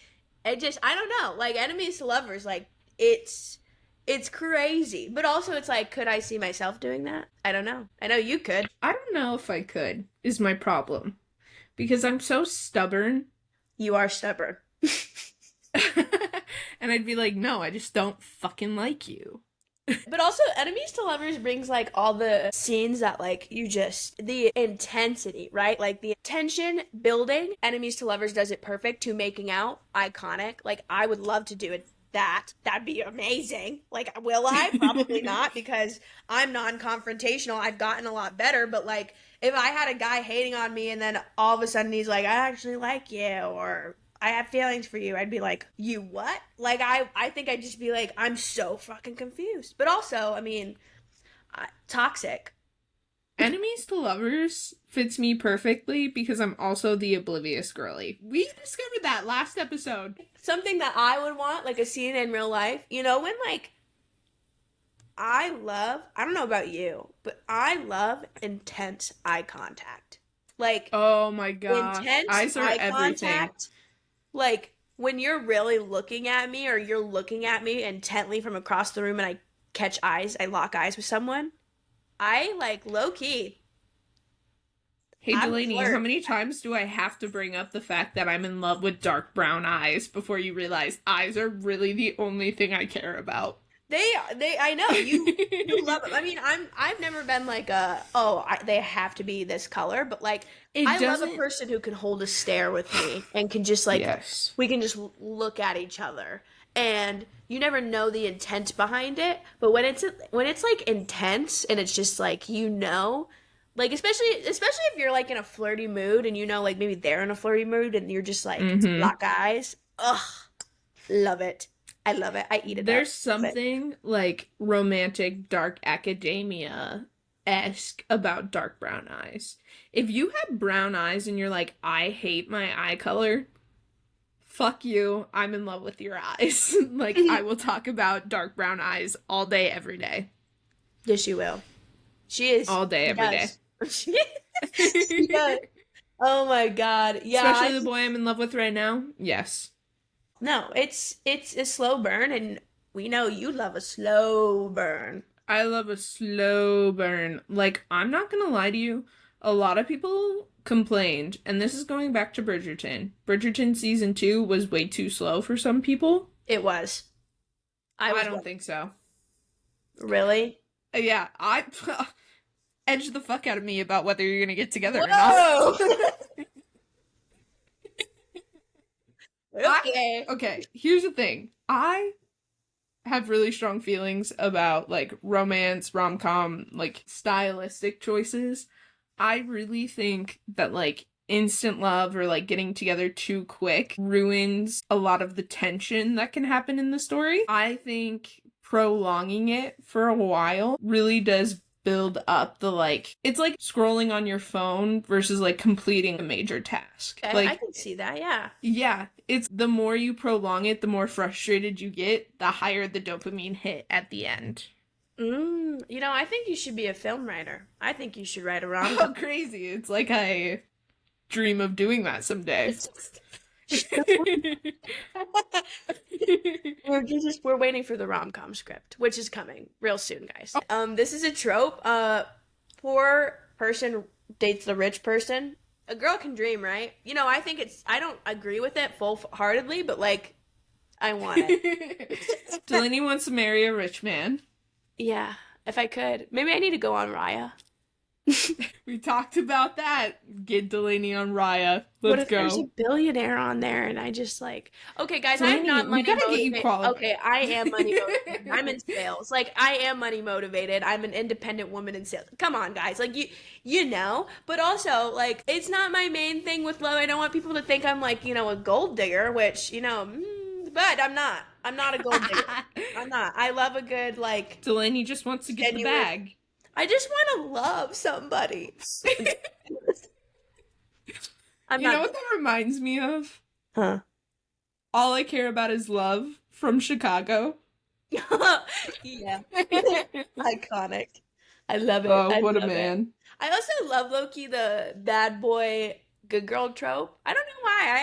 I don't know. Like enemies to lovers, like it's it's crazy. But also it's like, could I see myself doing that? I don't know. I know you could. I don't know if I could, is my problem. Because I'm so stubborn. You are stubborn. And I'd be like, no, I just don't fucking like you. But also, enemies to lovers brings like all the scenes that like you just the intensity, right? Like the tension building. Enemies to lovers does it perfect. To making out, iconic. Like I would love to do it. That'd be amazing. Like, will I? Probably not because I'm non-confrontational. I've gotten a lot better, but like if I had a guy hating on me and then all of a sudden he's like, I actually like you, or I have feelings for you, I'd be like, you what? Like, I think I'd just be like, I'm so fucking confused. But also, I mean, toxic. Enemies to lovers fits me perfectly because I'm also the oblivious girly. We discovered that last episode. Something that I would want, like a scene in real life, you know, when like, I don't know about you, but I love intense eye contact. Like, Oh my gosh. intense Eyes are eye everything. contact. Like when you're really looking at me or you're looking at me intently from across the room and I catch eyes, I lock eyes with someone, I like low key. Hey I'm Delaney, flirt. how many times do I have to bring up the fact that I'm in love with dark brown eyes before you realize eyes are really the only thing I care about? I know you love them. I mean, I've never been like they have to be this color, but like It I love a doesn't. person who can hold a stare with me and can just like Yes. we can just look at each other. And you never know the intent behind it, but when it's like intense and it's just like like especially if you're like in a flirty mood and you know like maybe they're in a flirty mood and you're just like Mm-hmm. lock eyes. Ugh, love it. I love it. I eat it up. There's Love it. something like romantic dark academia esque about dark brown eyes. If you have brown eyes and you're like, I hate my eye color, fuck you. I'm in love with your eyes. Like, I will talk about dark brown eyes all day, every day. Yes, she will. She is. All day, She every day. does. She does. Oh my God. Yeah. Especially the boy I'm in love with right now. Yes. No, it's a slow burn, and we know you love a slow burn. I love a slow burn. Like, I'm not gonna lie to you. A lot of people complained, and this is going back to Bridgerton. Bridgerton season 2 was way too slow for some people. It was. I don't think so. Really. Yeah, I edge the fuck out of me about whether you're gonna get together or not. Whoa. Okay. Okay, here's the thing. I have really strong feelings about like romance, rom-com, like stylistic choices. I really think that like instant love or like getting together too quick ruins a lot of the tension that can happen in the story. I think prolonging it for a while really does build up the like it's like scrolling on your phone versus like completing a major task. Okay, Like I can see that. Yeah. yeah, it's the more you prolong it, the more frustrated you get, the higher the dopamine hit at the end. You know, I think you should be a film writer. I think you should write a rom Oh, crazy. It's like I dream of doing that someday. We're waiting for the rom-com script, which is coming real soon, guys. This is a trope. Poor person dates the rich person. A girl can dream, right? You know, I don't agree with it full-heartedly, but like I want it. Delaney wants to marry a rich man. Yeah, if I could. Maybe I need to go on Raya. We talked about that. Get Delaney on Raya. What Let's if there's a go. billionaire on there and I just like, okay, guys, I'm Delaney, not we money gotta get you motivated. qualified. Okay, I am money motivated. I'm in sales. Like, I am money motivated. I'm an independent woman in sales. Come on, guys. Like, you know. But also, like, it's not my main thing with love. I don't want people to think I'm like, you know, a gold digger, which, you know, but I'm not. I'm not a gold digger. I'm not. I love a good, like, Delaney just wants to get the genuine. bag. I just want to love somebody. I'm You know not. what that reminds me of? Huh. All I Care About Is Love from Chicago. Yeah. Iconic. I love it. Oh, I what a love it. man. I also love Loki, the bad boy, good girl trope. I don't know why.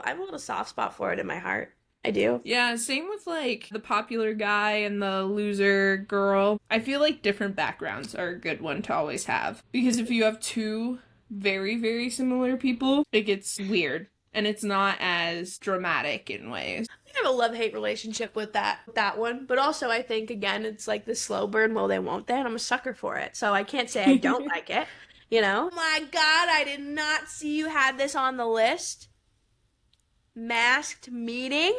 I'm a little soft spot for it in my heart. I do. Yeah, same with like the popular guy and the loser girl. I feel like different backgrounds are a good one to always have. Because if you have two very, very similar people, it gets weird and it's not as dramatic in ways. I have a love-hate relationship with that one, but also I think again it's like the slow burn, will they, won't they, and I'm a sucker for it. So I can't say I don't like it, you know? Oh my God, I did not see you had this on the list. Masked Meeting.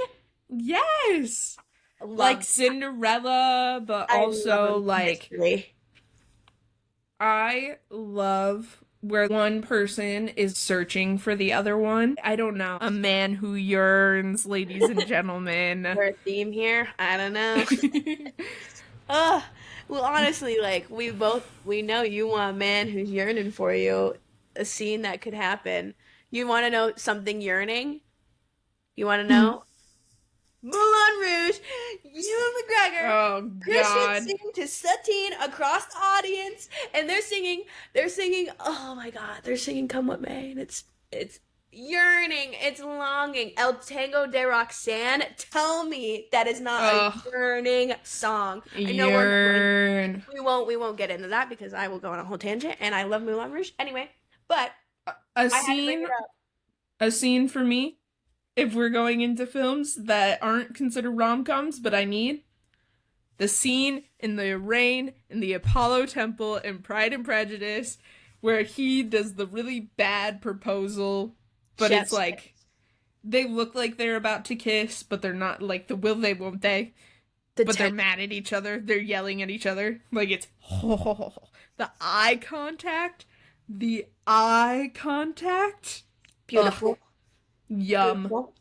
Yes! Like Love. Cinderella, but I also love like mystery. I love where one person is searching for the other one. I don't know. A man who yearns, ladies and gentlemen. For a theme here, I don't know. Ugh. Well, honestly, like we know you want a man who's yearning for you. A scene that could happen. You want to know something yearning? You want to know? Moulin Rouge, Ewan McGregor, Oh Christian God. singing to Satine across the audience, and they're singing. Oh my God, they're singing "Come What May," and it's yearning, it's longing. El Tango de Roxanne, tell me that is not a Ugh. yearning song. I know Yearn. we won't get into that because I will go on a whole tangent, and I love Moulin Rouge anyway. But A I had to bring scene it up. a scene for me, if we're going into films that aren't considered rom-coms, but I need the scene in the rain in the Apollo Temple in Pride and Prejudice where he does the really bad proposal, but it's Chef's like they look like they're about to kiss, but they're not, like the will they won't they, the but they're ten- mad at each other, they're yelling at each other, like it's the eye contact, the eye contact. beautiful. Ugh, yum. Beautiful.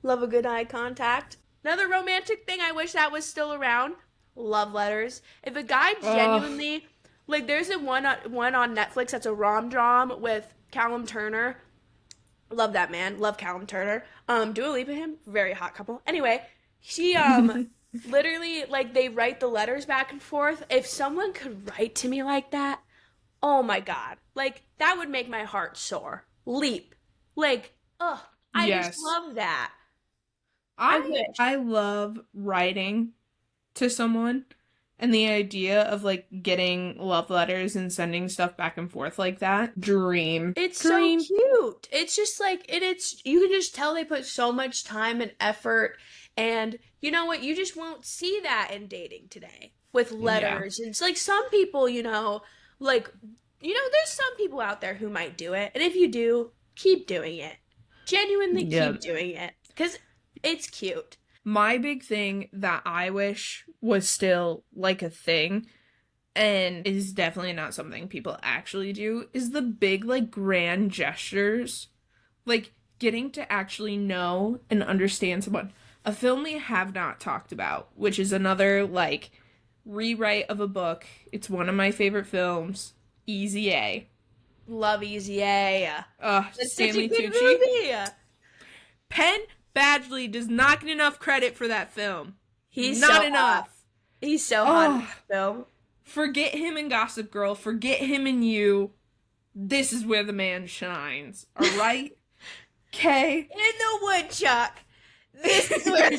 Love a good eye contact. Another romantic thing I wish that was still around. Love letters. If a guy genuinely, like, there's one on Netflix that's a rom-drom with Callum Turner. Love that man. Love Callum Turner. Dua Lipa him. Very hot couple. Anyway, she literally, like, they write the letters back and forth. If someone could write to me like that, oh my God, like that would make my heart soar, leap, like, ugh. I just Yes. love that. I I wish. I love writing to someone and the idea of like getting love letters and sending stuff back and forth like that. Dream. It's so Dream. cute. It's just like it's you can just tell they put so much time and effort, and you know what? You just won't see that in dating today with Yeah. letters. It's like some people, like there's some people out there who might do it, and if you do, keep doing it. Genuinely Yeah. keep doing it because it's cute. My big thing that I wish was still like a thing and is definitely not something people actually do is the big like grand gestures. Like getting to actually know and understand someone. A film we have not talked about, which is another like rewrite of a book. It's one of my favorite films, Easy A. Love Easy A. It's such a Stanley good Tucci. movie. Penn Badgley does not get enough credit for that film. He's not so enough. hot. He's so hot in Oh, this film. forget him in Gossip Girl. Forget him in You. This is where the man shines. All right? Okay? In the woodchuck. This is where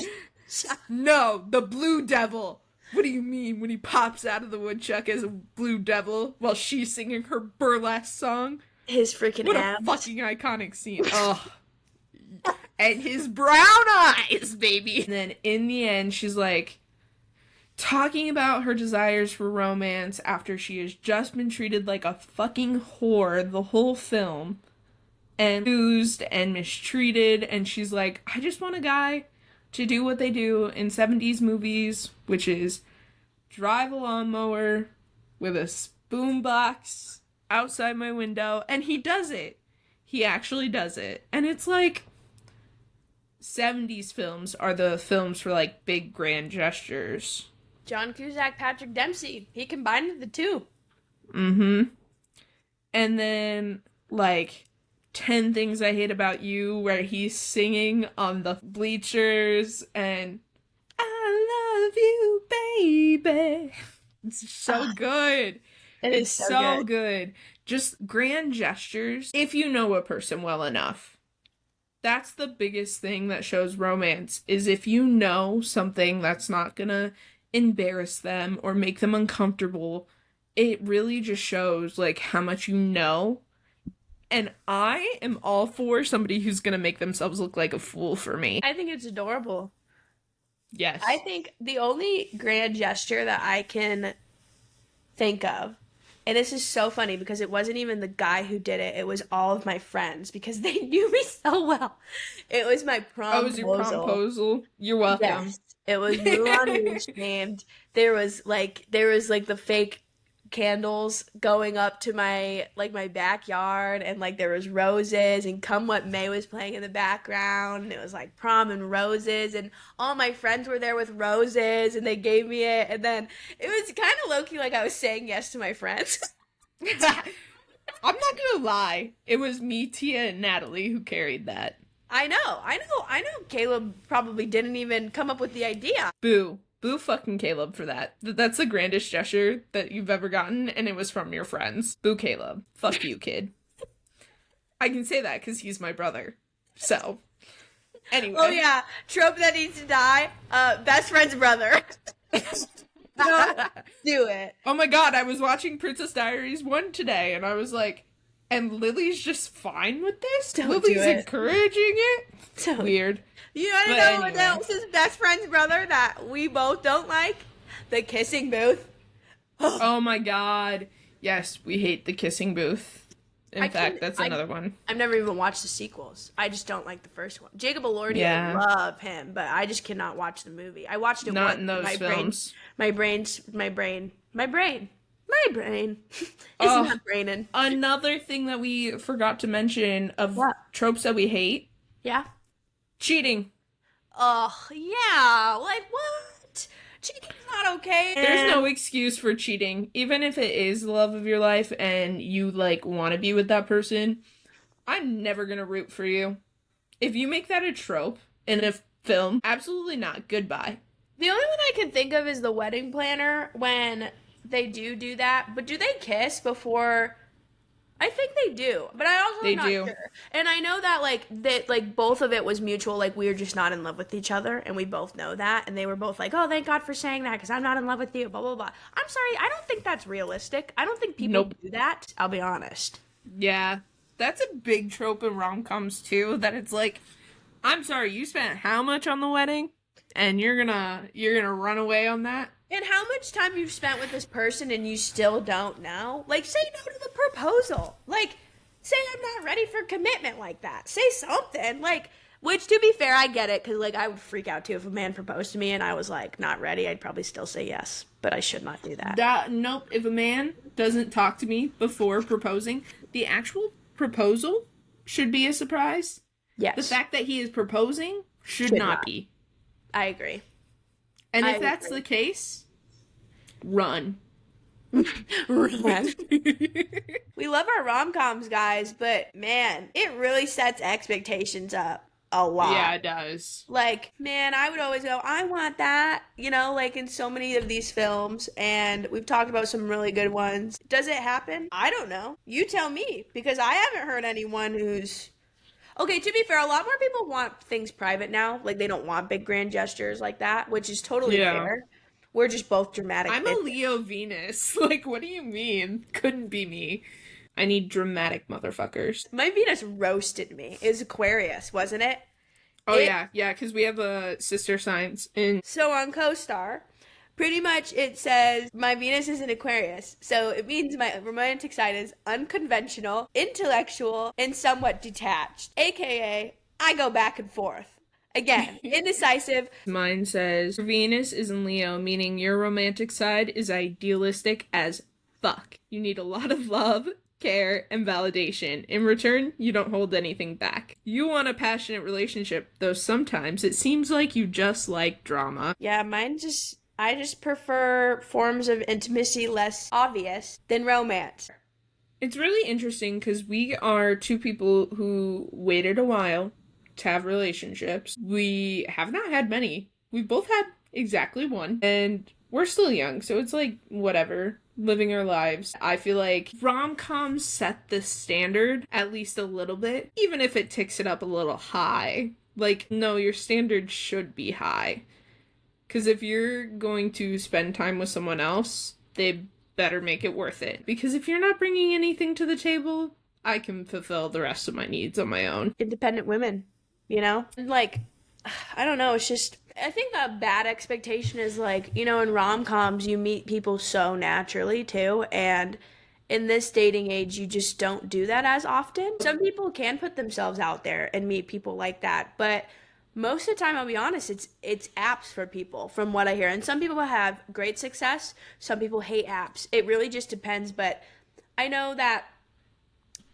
No, the Blue Devil. What do you mean when he pops out of the woodchuck as a blue devil while she's singing her burlesque song? his freaking What abs. a fucking iconic scene. Ugh. And his brown eyes, baby. And then in the end, she's like talking about her desires for romance after she has just been treated like a fucking whore the whole film and used and mistreated. And she's like, I just want a guy to do what they do in 70s movies, which is drive a lawnmower with a spoon box outside my window. And he does it. He actually does it. And it's like 70s films are the films for like big grand gestures. John Cusack, Patrick Dempsey. He combined the two. Mm-hmm. And then like 10 Things I Hate About You, where he's singing on the bleachers and I love you, baby. It's so good. It is It's so good. good. Just grand gestures. If you know a person well enough That's the biggest thing that shows romance is if you know something that's not gonna embarrass them or make them uncomfortable, it really just shows like how much you know. And I am all for somebody who's gonna make themselves look like a fool for me. I think it's adorable. I Yes. think the only grand gesture that I can think of, and this is so funny because it wasn't even the guy who did it, it was all of my friends because they knew me so well. It was my Oh, is your promposal. promposal? You're welcome. Yes, it was Mulan named. There was like the fake candles going up to my backyard, and like there was roses, and Come What May was playing in the background, and it was like prom and roses, and all my friends were there with roses, and they gave me it, and then it was kind of low-key like I was saying yes to my friends. I'm not gonna lie. It was me, Tia, and Natalie who carried that. I know. Caleb probably didn't even come up with the idea. Boo. Boo fucking Caleb for that. That's the grandest gesture that you've ever gotten, and it was from your friends. Boo Caleb. Fuck you, kid. I can say that because he's my brother. So, anyway. Oh yeah, trope that needs to die. Best friend's brother. Don't do it. Oh my god, I was watching Princess Diaries 1 today, and I was like, and Lily's just fine with this? Don't Lily's do it. encouraging it? Don't. Weird. You want to But know what anyway. else is best friend's brother that we both don't like? The kissing booth. Oh my god. Yes, we hate the kissing booth. In I fact, can- that's I- another one. I've never even watched the sequels. I just don't like the first one. Jacob Elordi, Yeah. I love him, but I just cannot watch the movie. I watched it Not once. in those my films. My brain. It's Oh. not braining. Another thing that we forgot to mention of What? tropes that we hate, Yeah. cheating. Oh, yeah. Like, what? Cheating's not okay. There's no excuse for cheating. Even if it is the love of your life and you, like, want to be with that person, I'm never gonna root for you. If you make that a trope in a film, absolutely not. Goodbye. The only one I can think of is the wedding planner when they do that. But do they kiss before? I think they do, but I also They am not do. sure. And I know that like both of it was mutual. Like we were just not in love with each other, and we both know that. And they were both like, "Oh, thank God for saying that, because I'm not in love with you." Blah blah blah. I'm sorry, I don't think that's realistic. I don't think people Nope. do that. I'll be honest. Yeah. That's a big trope in rom-coms, too, that it's like, I'm sorry, you spent how much on the wedding? And you're gonna run away on that? And how much time you've spent with this person and you still don't know? Like, say no to the proposal. Like, say I'm not ready for commitment like that. Say something. Like, which, to be fair, I get it, because, like, I would freak out, too, if a man proposed to me and I was, like, not ready. I'd probably still say yes, but I should not do that. Nope. If a man doesn't talk to me before proposing, the actual proposal should be a surprise. Yes. The fact that he is proposing should Should not not. be. I agree. And I if that's agree. the case, run. Run. We love our rom-coms, guys, but, man, it really sets expectations up a lot. Yeah, it does. Like, man, I would always go, I want that, like in so many of these films, and we've talked about some really good ones. Does it happen? I don't know. You tell me, because I haven't heard anyone who's... Okay, to be fair, a lot more people want things private now. Like, they don't want big grand gestures like that, which is totally Yeah. fair. We're just both dramatic. I'm a Leo Venus. Like, what do you mean? Couldn't be me. I need dramatic motherfuckers. My Venus roasted me. It was Aquarius, wasn't it? Oh, It- yeah, because we have sister signs. And So on CoStar, pretty much it says my Venus is in Aquarius. So it means my romantic side is unconventional, intellectual, and somewhat detached. AKA, I go back and forth. Again, indecisive. mine says, Venus is in Leo, meaning your romantic side is idealistic as fuck. You need a lot of love, care, and validation. In return, you don't hold anything back. You want a passionate relationship, though sometimes it seems like you just like drama. Yeah, I just prefer forms of intimacy less obvious than romance. It's really interesting because we are two people who waited a while to have relationships. We have not had many. We've both had exactly one, and we're still young, so it's like, whatever. living our lives. I feel like rom-coms set the standard at least a little bit, even if it ticks it up a little high. Like, no, your standard should be high. Because if you're going to spend time with someone else, they better make it worth it. Because if you're not bringing anything to the table, I can fulfill the rest of my needs on my own. Independent women, you know? Like, I don't know, it's just, I think a bad expectation is like, you know, in rom-coms, you meet people so naturally too, and in this dating age, you just don't do that as often. Some people can put themselves out there and meet people like that, but most of the time, I'll be honest, it's apps for people, from what I hear. And some people have great success, some people hate apps. It really just depends, but I know that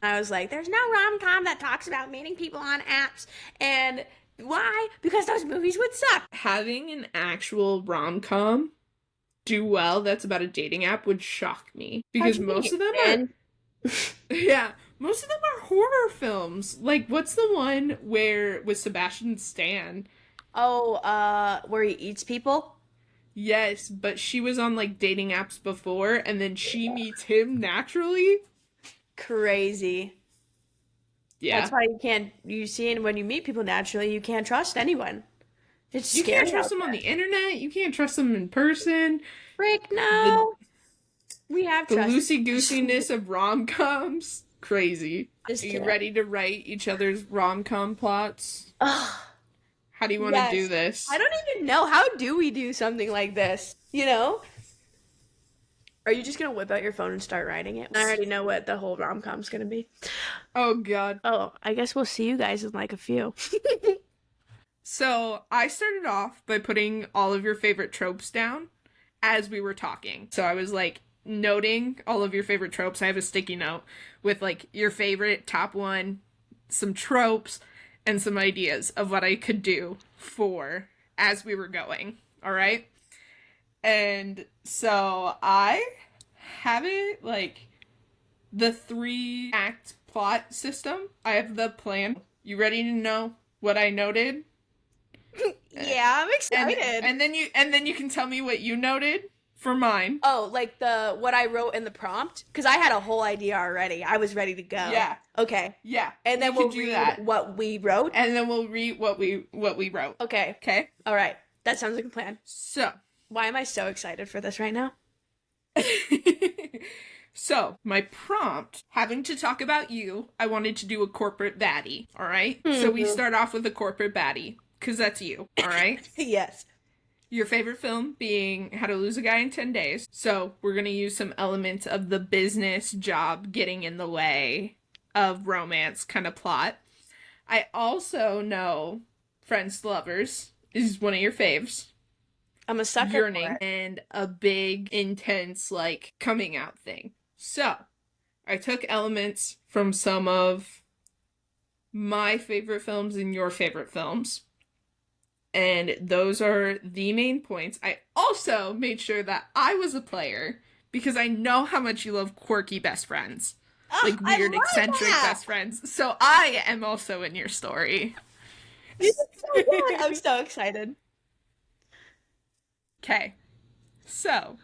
I was like, there's no rom-com that talks about meeting people on apps, and why? Because those movies would suck. Having an actual rom-com do well that's about a dating app would shock me. Because most of them are... Yeah, most of them are horror films. Like, what's the one where with Sebastian Stan? Oh, where he eats people? Yes, but she was on, like, dating apps before, and then she meets him naturally. Crazy. Yeah. That's why you see, when you meet people naturally, you can't trust anyone. It's You scary. can't trust them on the internet. You can't trust them in person. Frick, no. We have The trust. loosey-goosiness of rom-coms. Crazy. Just Are you kidding. ready to write each other's rom-com plots? Ugh. How do you want to do this? I don't even know. How do we do something like this? You know? Are you just going to whip out your phone and start writing it? I already know what the whole rom-com's going to be. Oh, God. Oh, I guess we'll see you guys in like a few. So, I started off by putting all of your favorite tropes down as we were talking. So, I was like noting all of your favorite tropes. I have a sticky note with like your favorite top one, some tropes, and some ideas of what I could do for as we were going. All right? And so I have it like the 3-act plot system. I have the plan. You ready to know what I noted? Yeah, I'm excited. And then you can tell me what you noted for mine. Oh, like what I wrote in the prompt? Because I had a whole idea already. I was ready to go. Yeah. Okay. Yeah. And then we'll we'll do read that. what we wrote. And then we'll read what we wrote. Okay. Okay? All right. That sounds like a plan. So, Why am I so excited for this right now? so, my prompt, having to talk about you, I wanted to do a corporate baddie, all right? So we start off with a corporate baddie, because that's you, all right? Yes. Your favorite film being How to Lose a Guy in 10 Days. So we're going to use some elements of the business job getting in the way of romance kind of plot. I also know Friends to Lovers is one of your faves. I'm a sucker Yearning for it. and a big, intense, like, coming out thing. So, I took elements from some of my favorite films and your favorite films. And those are the main points. I also made sure that I was a player because I know how much you love quirky best friends. Like weird, eccentric best friends. So I am also in your story. This is so good. I'm so excited. Okay. So,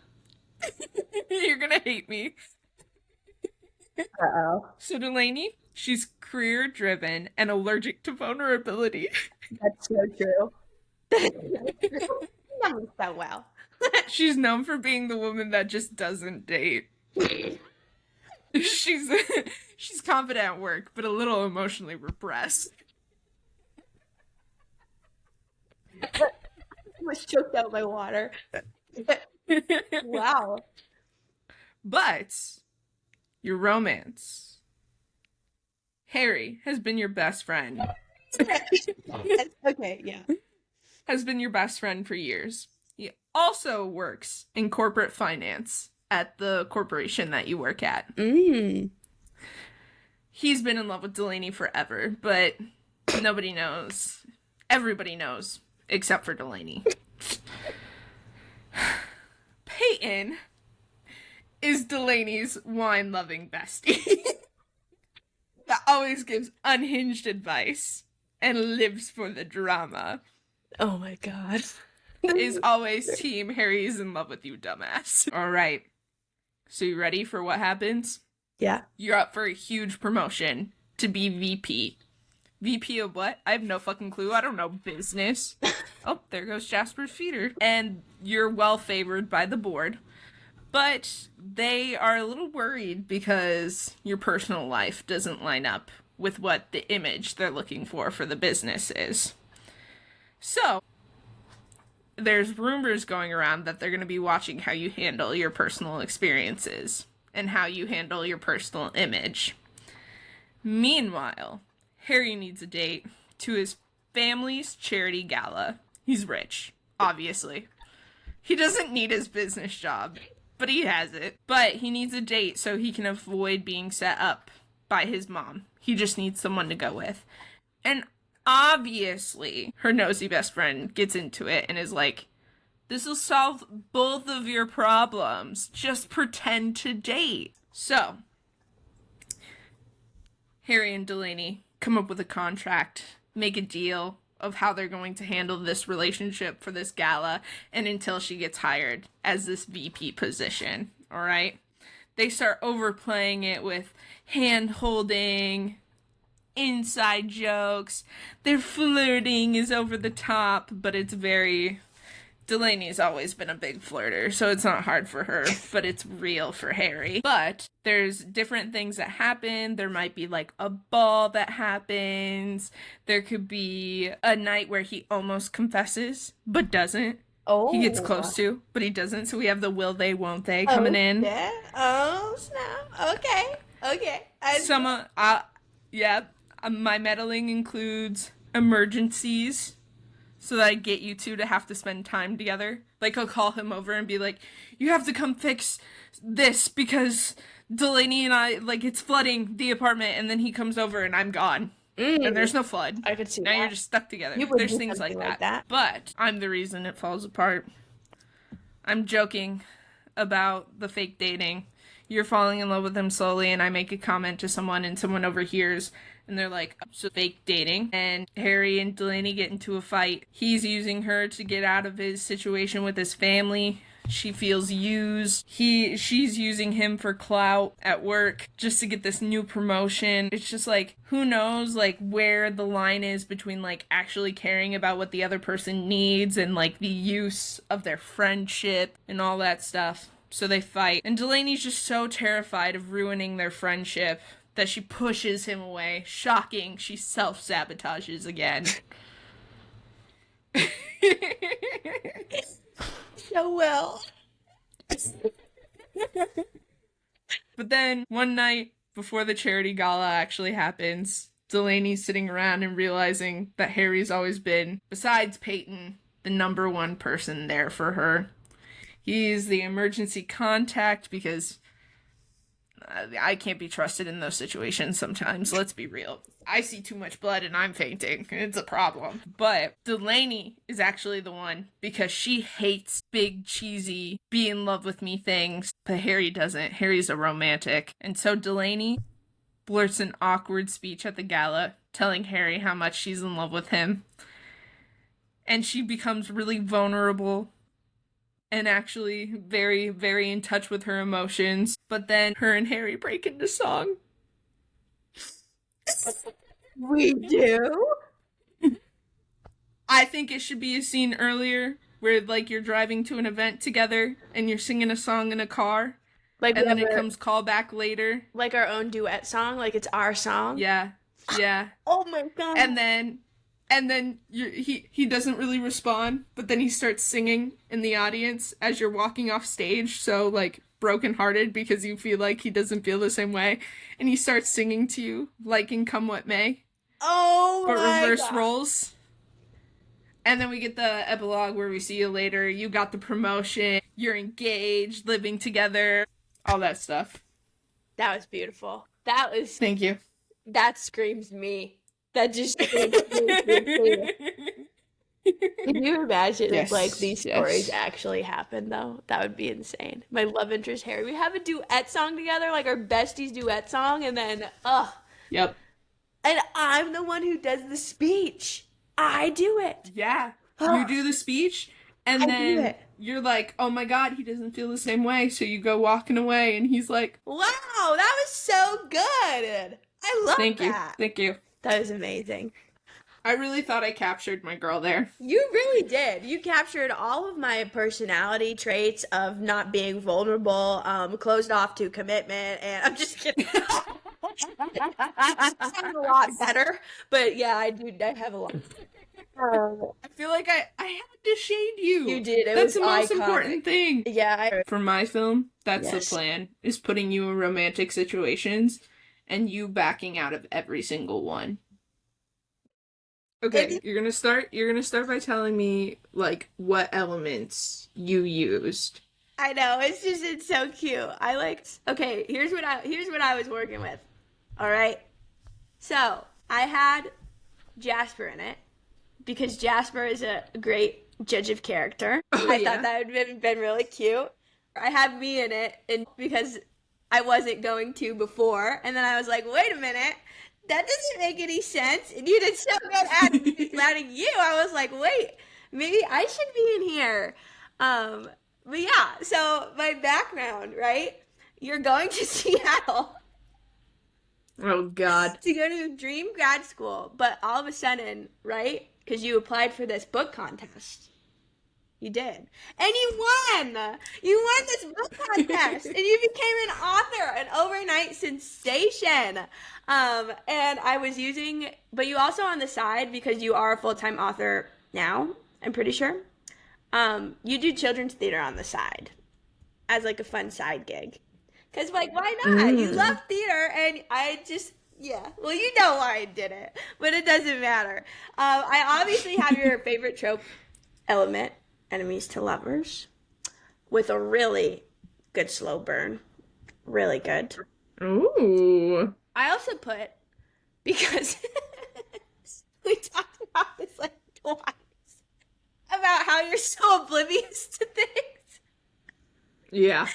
you're gonna hate me. Uh-oh. So Delaney, she's career-driven and allergic to vulnerability. That's so true. You know me so well. She's known for being the woman that just doesn't date. She's confident at work, but a little emotionally repressed. I was choked out by water. Wow. But your romance. Harry has been your best friend. Okay, yeah. Has been your best friend for years. He also works in corporate finance at the corporation that you work at. He's been in love with Delaney forever, but nobody knows. Everybody knows, except for Delaney. Peyton is Delaney's wine-loving bestie that always gives unhinged advice and lives for the drama. Oh my god. Is always team Harry's in love with you, dumbass. All right. So you ready for what happens? Yeah. You're up for a huge promotion to be VP. VP of what? I have no fucking clue. I don't know business. Oh, there goes Jasper's feeder. And you're well favored by the board. But they are a little worried because your personal life doesn't line up with what the image they're looking for the business is. So, there's rumors going around that they're going to be watching how you handle your personal experiences and how you handle your personal image. Meanwhile, Harry needs a date to his family's charity gala. He's rich, obviously. He doesn't need his business job, but he has it. But he needs a date so he can avoid being set up by his mom. He just needs someone to go with. And obviously, her nosy best friend gets into it and is like, this will solve both of your problems. Just pretend to date. So, Harry and Delaney come up with a contract, make a deal of how they're going to handle this relationship for this gala and until she gets hired as this VP position, all right? They start overplaying it with hand-holding, inside jokes. Their flirting is over the top, but it's very... Delaney's always been a big flirter, so it's not hard for her, but it's real for Harry. But there's different things that happen. There might be like a ball that happens. There could be a night where he almost confesses, but doesn't. Oh. He gets close to, but he doesn't. So we have the will they, won't they coming in. Yeah. Oh, snap. Okay. My meddling includes emergencies. So that I get you two to have to spend time together. Like, I'll call him over and be like, you have to come fix this because Delaney and I, like, it's flooding the apartment. And then he comes over and I'm gone. And there's no flood. I could see now that. You're just stuck together. You would There's do things like something that. But I'm the reason it falls apart. I'm joking about the fake dating. You're falling in love with him slowly, and I make a comment to someone, and someone overhears, and they're like, so fake dating. And Harry and Delaney get into a fight. He's using her to get out of his situation with his family. She feels used. She's using him for clout at work just to get this new promotion. It's just like, who knows, like, where the line is between, like, actually caring about what the other person needs and, like, the use of their friendship and all that stuff. So they fight. And Delaney's just so terrified of ruining their friendship that she pushes him away. Shocking. She self-sabotages again. So well. But then, one night before the charity gala actually happens, Delaney's sitting around and realizing that Harry's always been, besides Peyton, the number one person there for her. He's the emergency contact because I can't be trusted in those situations sometimes. Let's be real. I see too much blood and I'm fainting. It's a problem. But Delaney is actually the one because she hates big, cheesy, be in love with me things. But Harry doesn't. Harry's a romantic. And so Delaney blurts an awkward speech at the gala telling Harry how much she's in love with him. And she becomes really vulnerable and actually very, very in touch with her emotions. But then her and Harry break into song. We do? I think it should be a scene earlier where, like, you're driving to an event together and you're singing a song in a car. Like, and then it comes call back later. Like our own duet song? Like it's our song? Yeah. Oh my god. And then he doesn't really respond, but then he starts singing in the audience as you're walking off stage, so, like, brokenhearted because you feel like he doesn't feel the same way, and he starts singing to you, like in Come What May. Oh but my reverse god. roles. And then we get the epilogue where we see you later, you got the promotion, you're engaged, living together, all that stuff. That was beautiful. Thank you. That screams me. That just screams me. Can you imagine if, like, these stories actually happen, though? That would be insane. My love interest, Harry. We have a duet song together, like our besties duet song, and then, Yep. And I'm the one who does the speech. I do it. Yeah. You do the speech, And I knew then it. you're like, oh my God, he doesn't feel the same way. So you go walking away, and he's like, Wow, that was so good. I love thank you. that. Thank you. That was amazing. I really thought I captured my girl there. You really did. You captured all of my personality traits of not being vulnerable, closed off to commitment, and I'm just kidding. Sound a lot better, but yeah, I do. I have a lot. I feel like I had to shade you. You did. It That's was the most iconic. important thing. Yeah, For my film, that's Yes. the plan, is putting you in romantic situations and you backing out of every single one. Okay, you're gonna start by telling me like what elements you used. I know. It's so cute. Okay, here's what I was working with. All right. So, I had Jasper in it because Jasper is a great judge of character. Oh, I yeah. thought that would have been really cute. I had me in it and because I wasn't going to before, and then I was like, "Wait a minute. That doesn't make any sense." And you did so good at letting you. I was like, "Wait, maybe I should be in here." But yeah, so my background, right? You're going to Seattle Oh God. to go to dream grad school, but all of a sudden, right? Because you applied for this book contest. You did. And you won! You won this book contest! And you became an author, an overnight sensation. And I was using, but you also on the side, because you are a full-time author now, I'm pretty sure. You do children's theater on the side as like a fun side gig. Because, like, why not? You love theater, and I just, yeah. Well, you know why I did it, but it doesn't matter. I obviously have your favorite trope element, enemies to lovers, with a really good slow burn. Really good. Ooh. I also put, because we talked about this like twice, about how you're so oblivious to things. Yeah.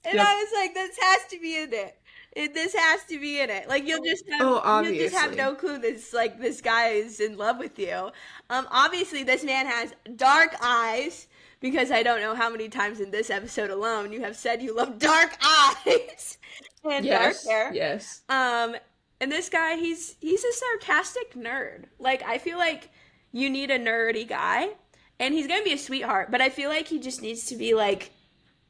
And Yep. I was like, this has to be in it. This has to be in it. Like you'll just have, you'll just have obviously. no clue this guy is in love with you. Obviously this man has dark eyes because I don't know how many times in this episode alone you have said you love dark eyes and Yes. dark hair. Yes. And this guy, he's a sarcastic nerd. Like I feel like you need a nerdy guy, and he's gonna be a sweetheart. But I feel like he just needs to be like,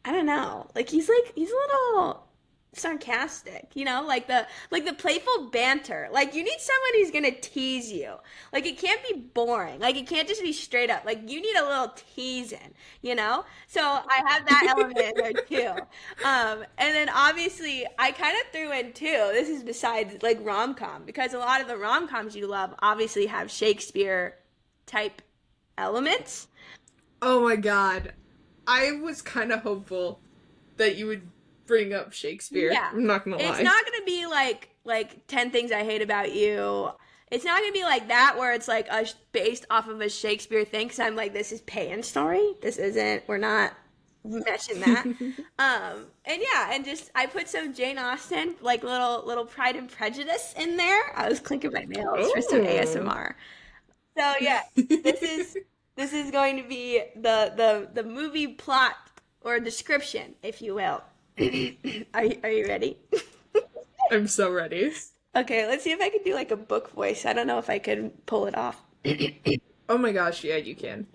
I don't know, like he's a little sarcastic, you know, like the playful banter. Like you need someone who's gonna tease you. Like it can't be boring. Like it can't just be straight up. Like you need a little teasing, you know. So I have that element in there too. And then obviously I kind of threw in too. This is besides like rom-com, because a lot of the rom-coms you love obviously have Shakespeare type elements. Oh my God. I was kind of hopeful that you would bring up Shakespeare. Yeah. I'm not gonna lie. It's not gonna be like 10 Things I Hate About You. It's not gonna be like that where it's like based off of a Shakespeare thing. Because I'm like, this is Peyton's story. This isn't. We're not meshing that. And yeah, and just I put some Jane Austen, like little Pride and Prejudice in there. I was clinking my nails for some Ooh. ASMR. So yeah, this is going to be the movie plot or description, if you will. Are you ready? I'm so ready. Okay, let's see if I can do like a book voice. I don't know if I can pull it off. Oh my gosh, yeah, you can.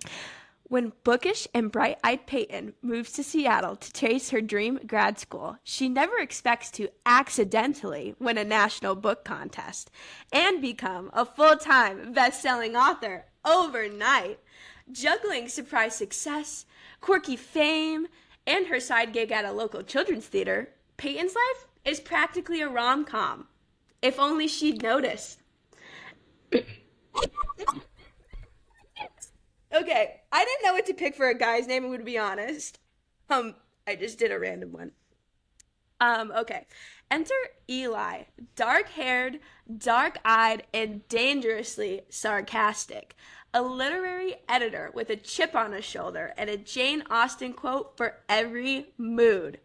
When bookish and bright-eyed Peyton moves to Seattle to chase her dream grad school, she never expects to accidentally win a national book contest and become a full-time best-selling author overnight. Juggling surprise success, quirky fame, and her side gig at a local children's theater, Peyton's life is practically a rom-com. If only she'd notice. Okay, I didn't know what to pick for a guy's name, I'm going to be honest. I just did a random one. Okay. Enter Eli, dark-haired, dark-eyed, and dangerously sarcastic. A literary editor with a chip on his shoulder and a Jane Austen quote for every mood.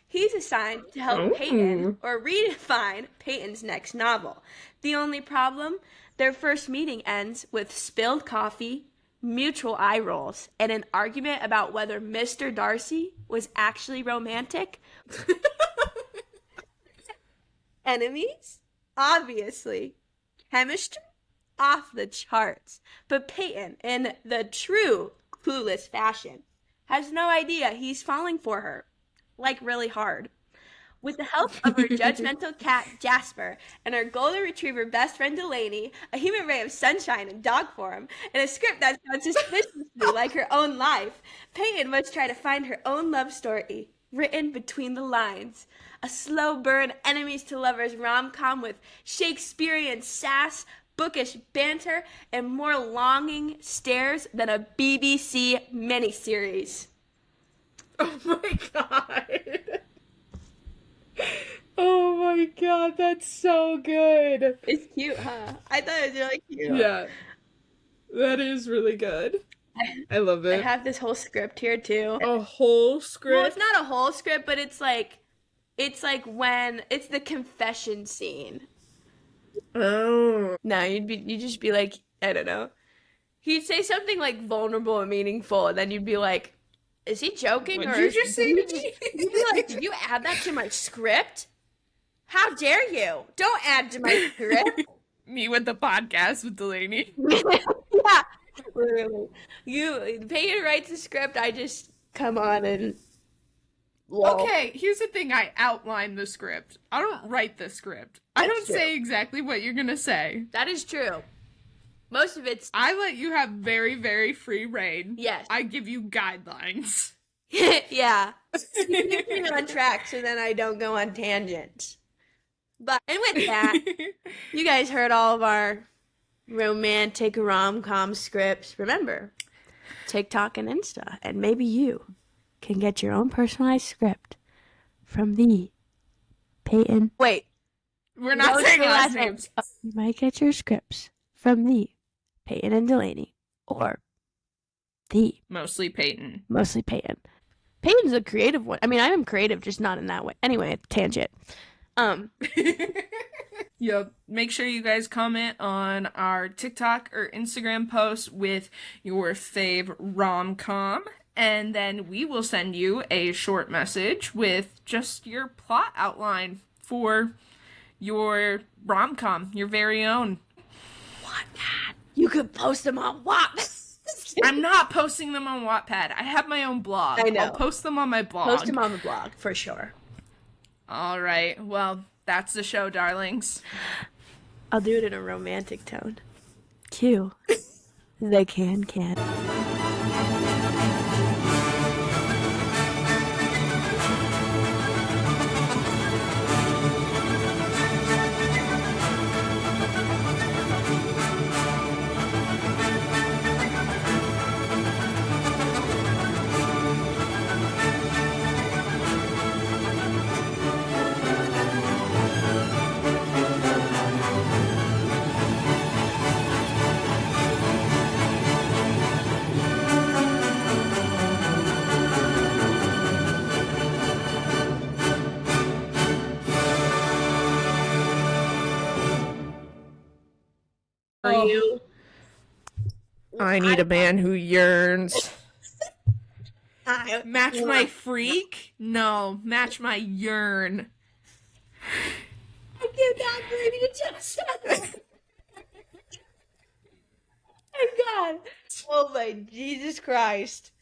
He's assigned to help Peyton or redefine Peyton's next novel. The only problem? Their first meeting ends with spilled coffee, mutual eye rolls, and an argument about whether Mr. Darcy was actually romantic. Enemies? Obviously. Chemistry? Off the charts. But Peyton, in the true clueless fashion, has no idea he's falling for her. Like, really hard. With the help of her judgmental cat, Jasper, and her golden retriever best friend, Delaney, a human ray of sunshine in dog form, and a script that sounds suspiciously like her own life, Peyton must try to find her own love story, written between the lines. A slow burn enemies to lovers rom-com with Shakespearean sass, bookish banter, and more longing stares than a BBC miniseries. Oh my god. Oh my god, that's so good. It's cute, huh? I thought it was really cute. Yeah. That is really good. I love I it. have this whole script here too. A whole script? Well, it's not a whole script, but it's like when it's the confession scene. Oh. No, you'd just be like, I don't know. He'd say something like vulnerable and meaningful, and then you'd be like, is he joking? What or did you just say to me? You'd be like, did you add that to my script? How dare you? Don't add to my script. Me with the podcast with Delaney. Yeah, literally. Peyton writes the script, I just come on and lol. Okay, here's the thing. I outline the script. I don't write the script. I don't say exactly what you're gonna say. That is true. Most of it's... I let you have very, very free reign. Yes. I give you guidelines. Yeah. Keep me on track so then I don't go on tangents. And with that, you guys heard all of our romantic rom-com scripts. Remember, TikTok and Insta, and maybe you can get your own personalized script from the Peyton. Wait. We're not saying last names. You might get your scripts from the Peyton and Delaney, or the Mostly Peyton. Peyton's a creative one. I mean, I am creative, just not in that way. Anyway, tangent. Yep. Make sure you guys comment on our TikTok or Instagram post with your fave rom-com, and then we will send you a short message with just your plot outline for your rom-com, your very own. Wattpad. You could post them on Wattpad. I'm not posting them on Wattpad. I have my own blog. I know. I'll post them on my blog. Post them on the blog, for sure. All right. Well, that's the show, darlings. I'll do it in a romantic tone. Cue. The can. Oh. You? I need a man who yearns. Match my freak? No, match my yearn. I cannot believe you just said that. My God. Oh my Jesus Christ.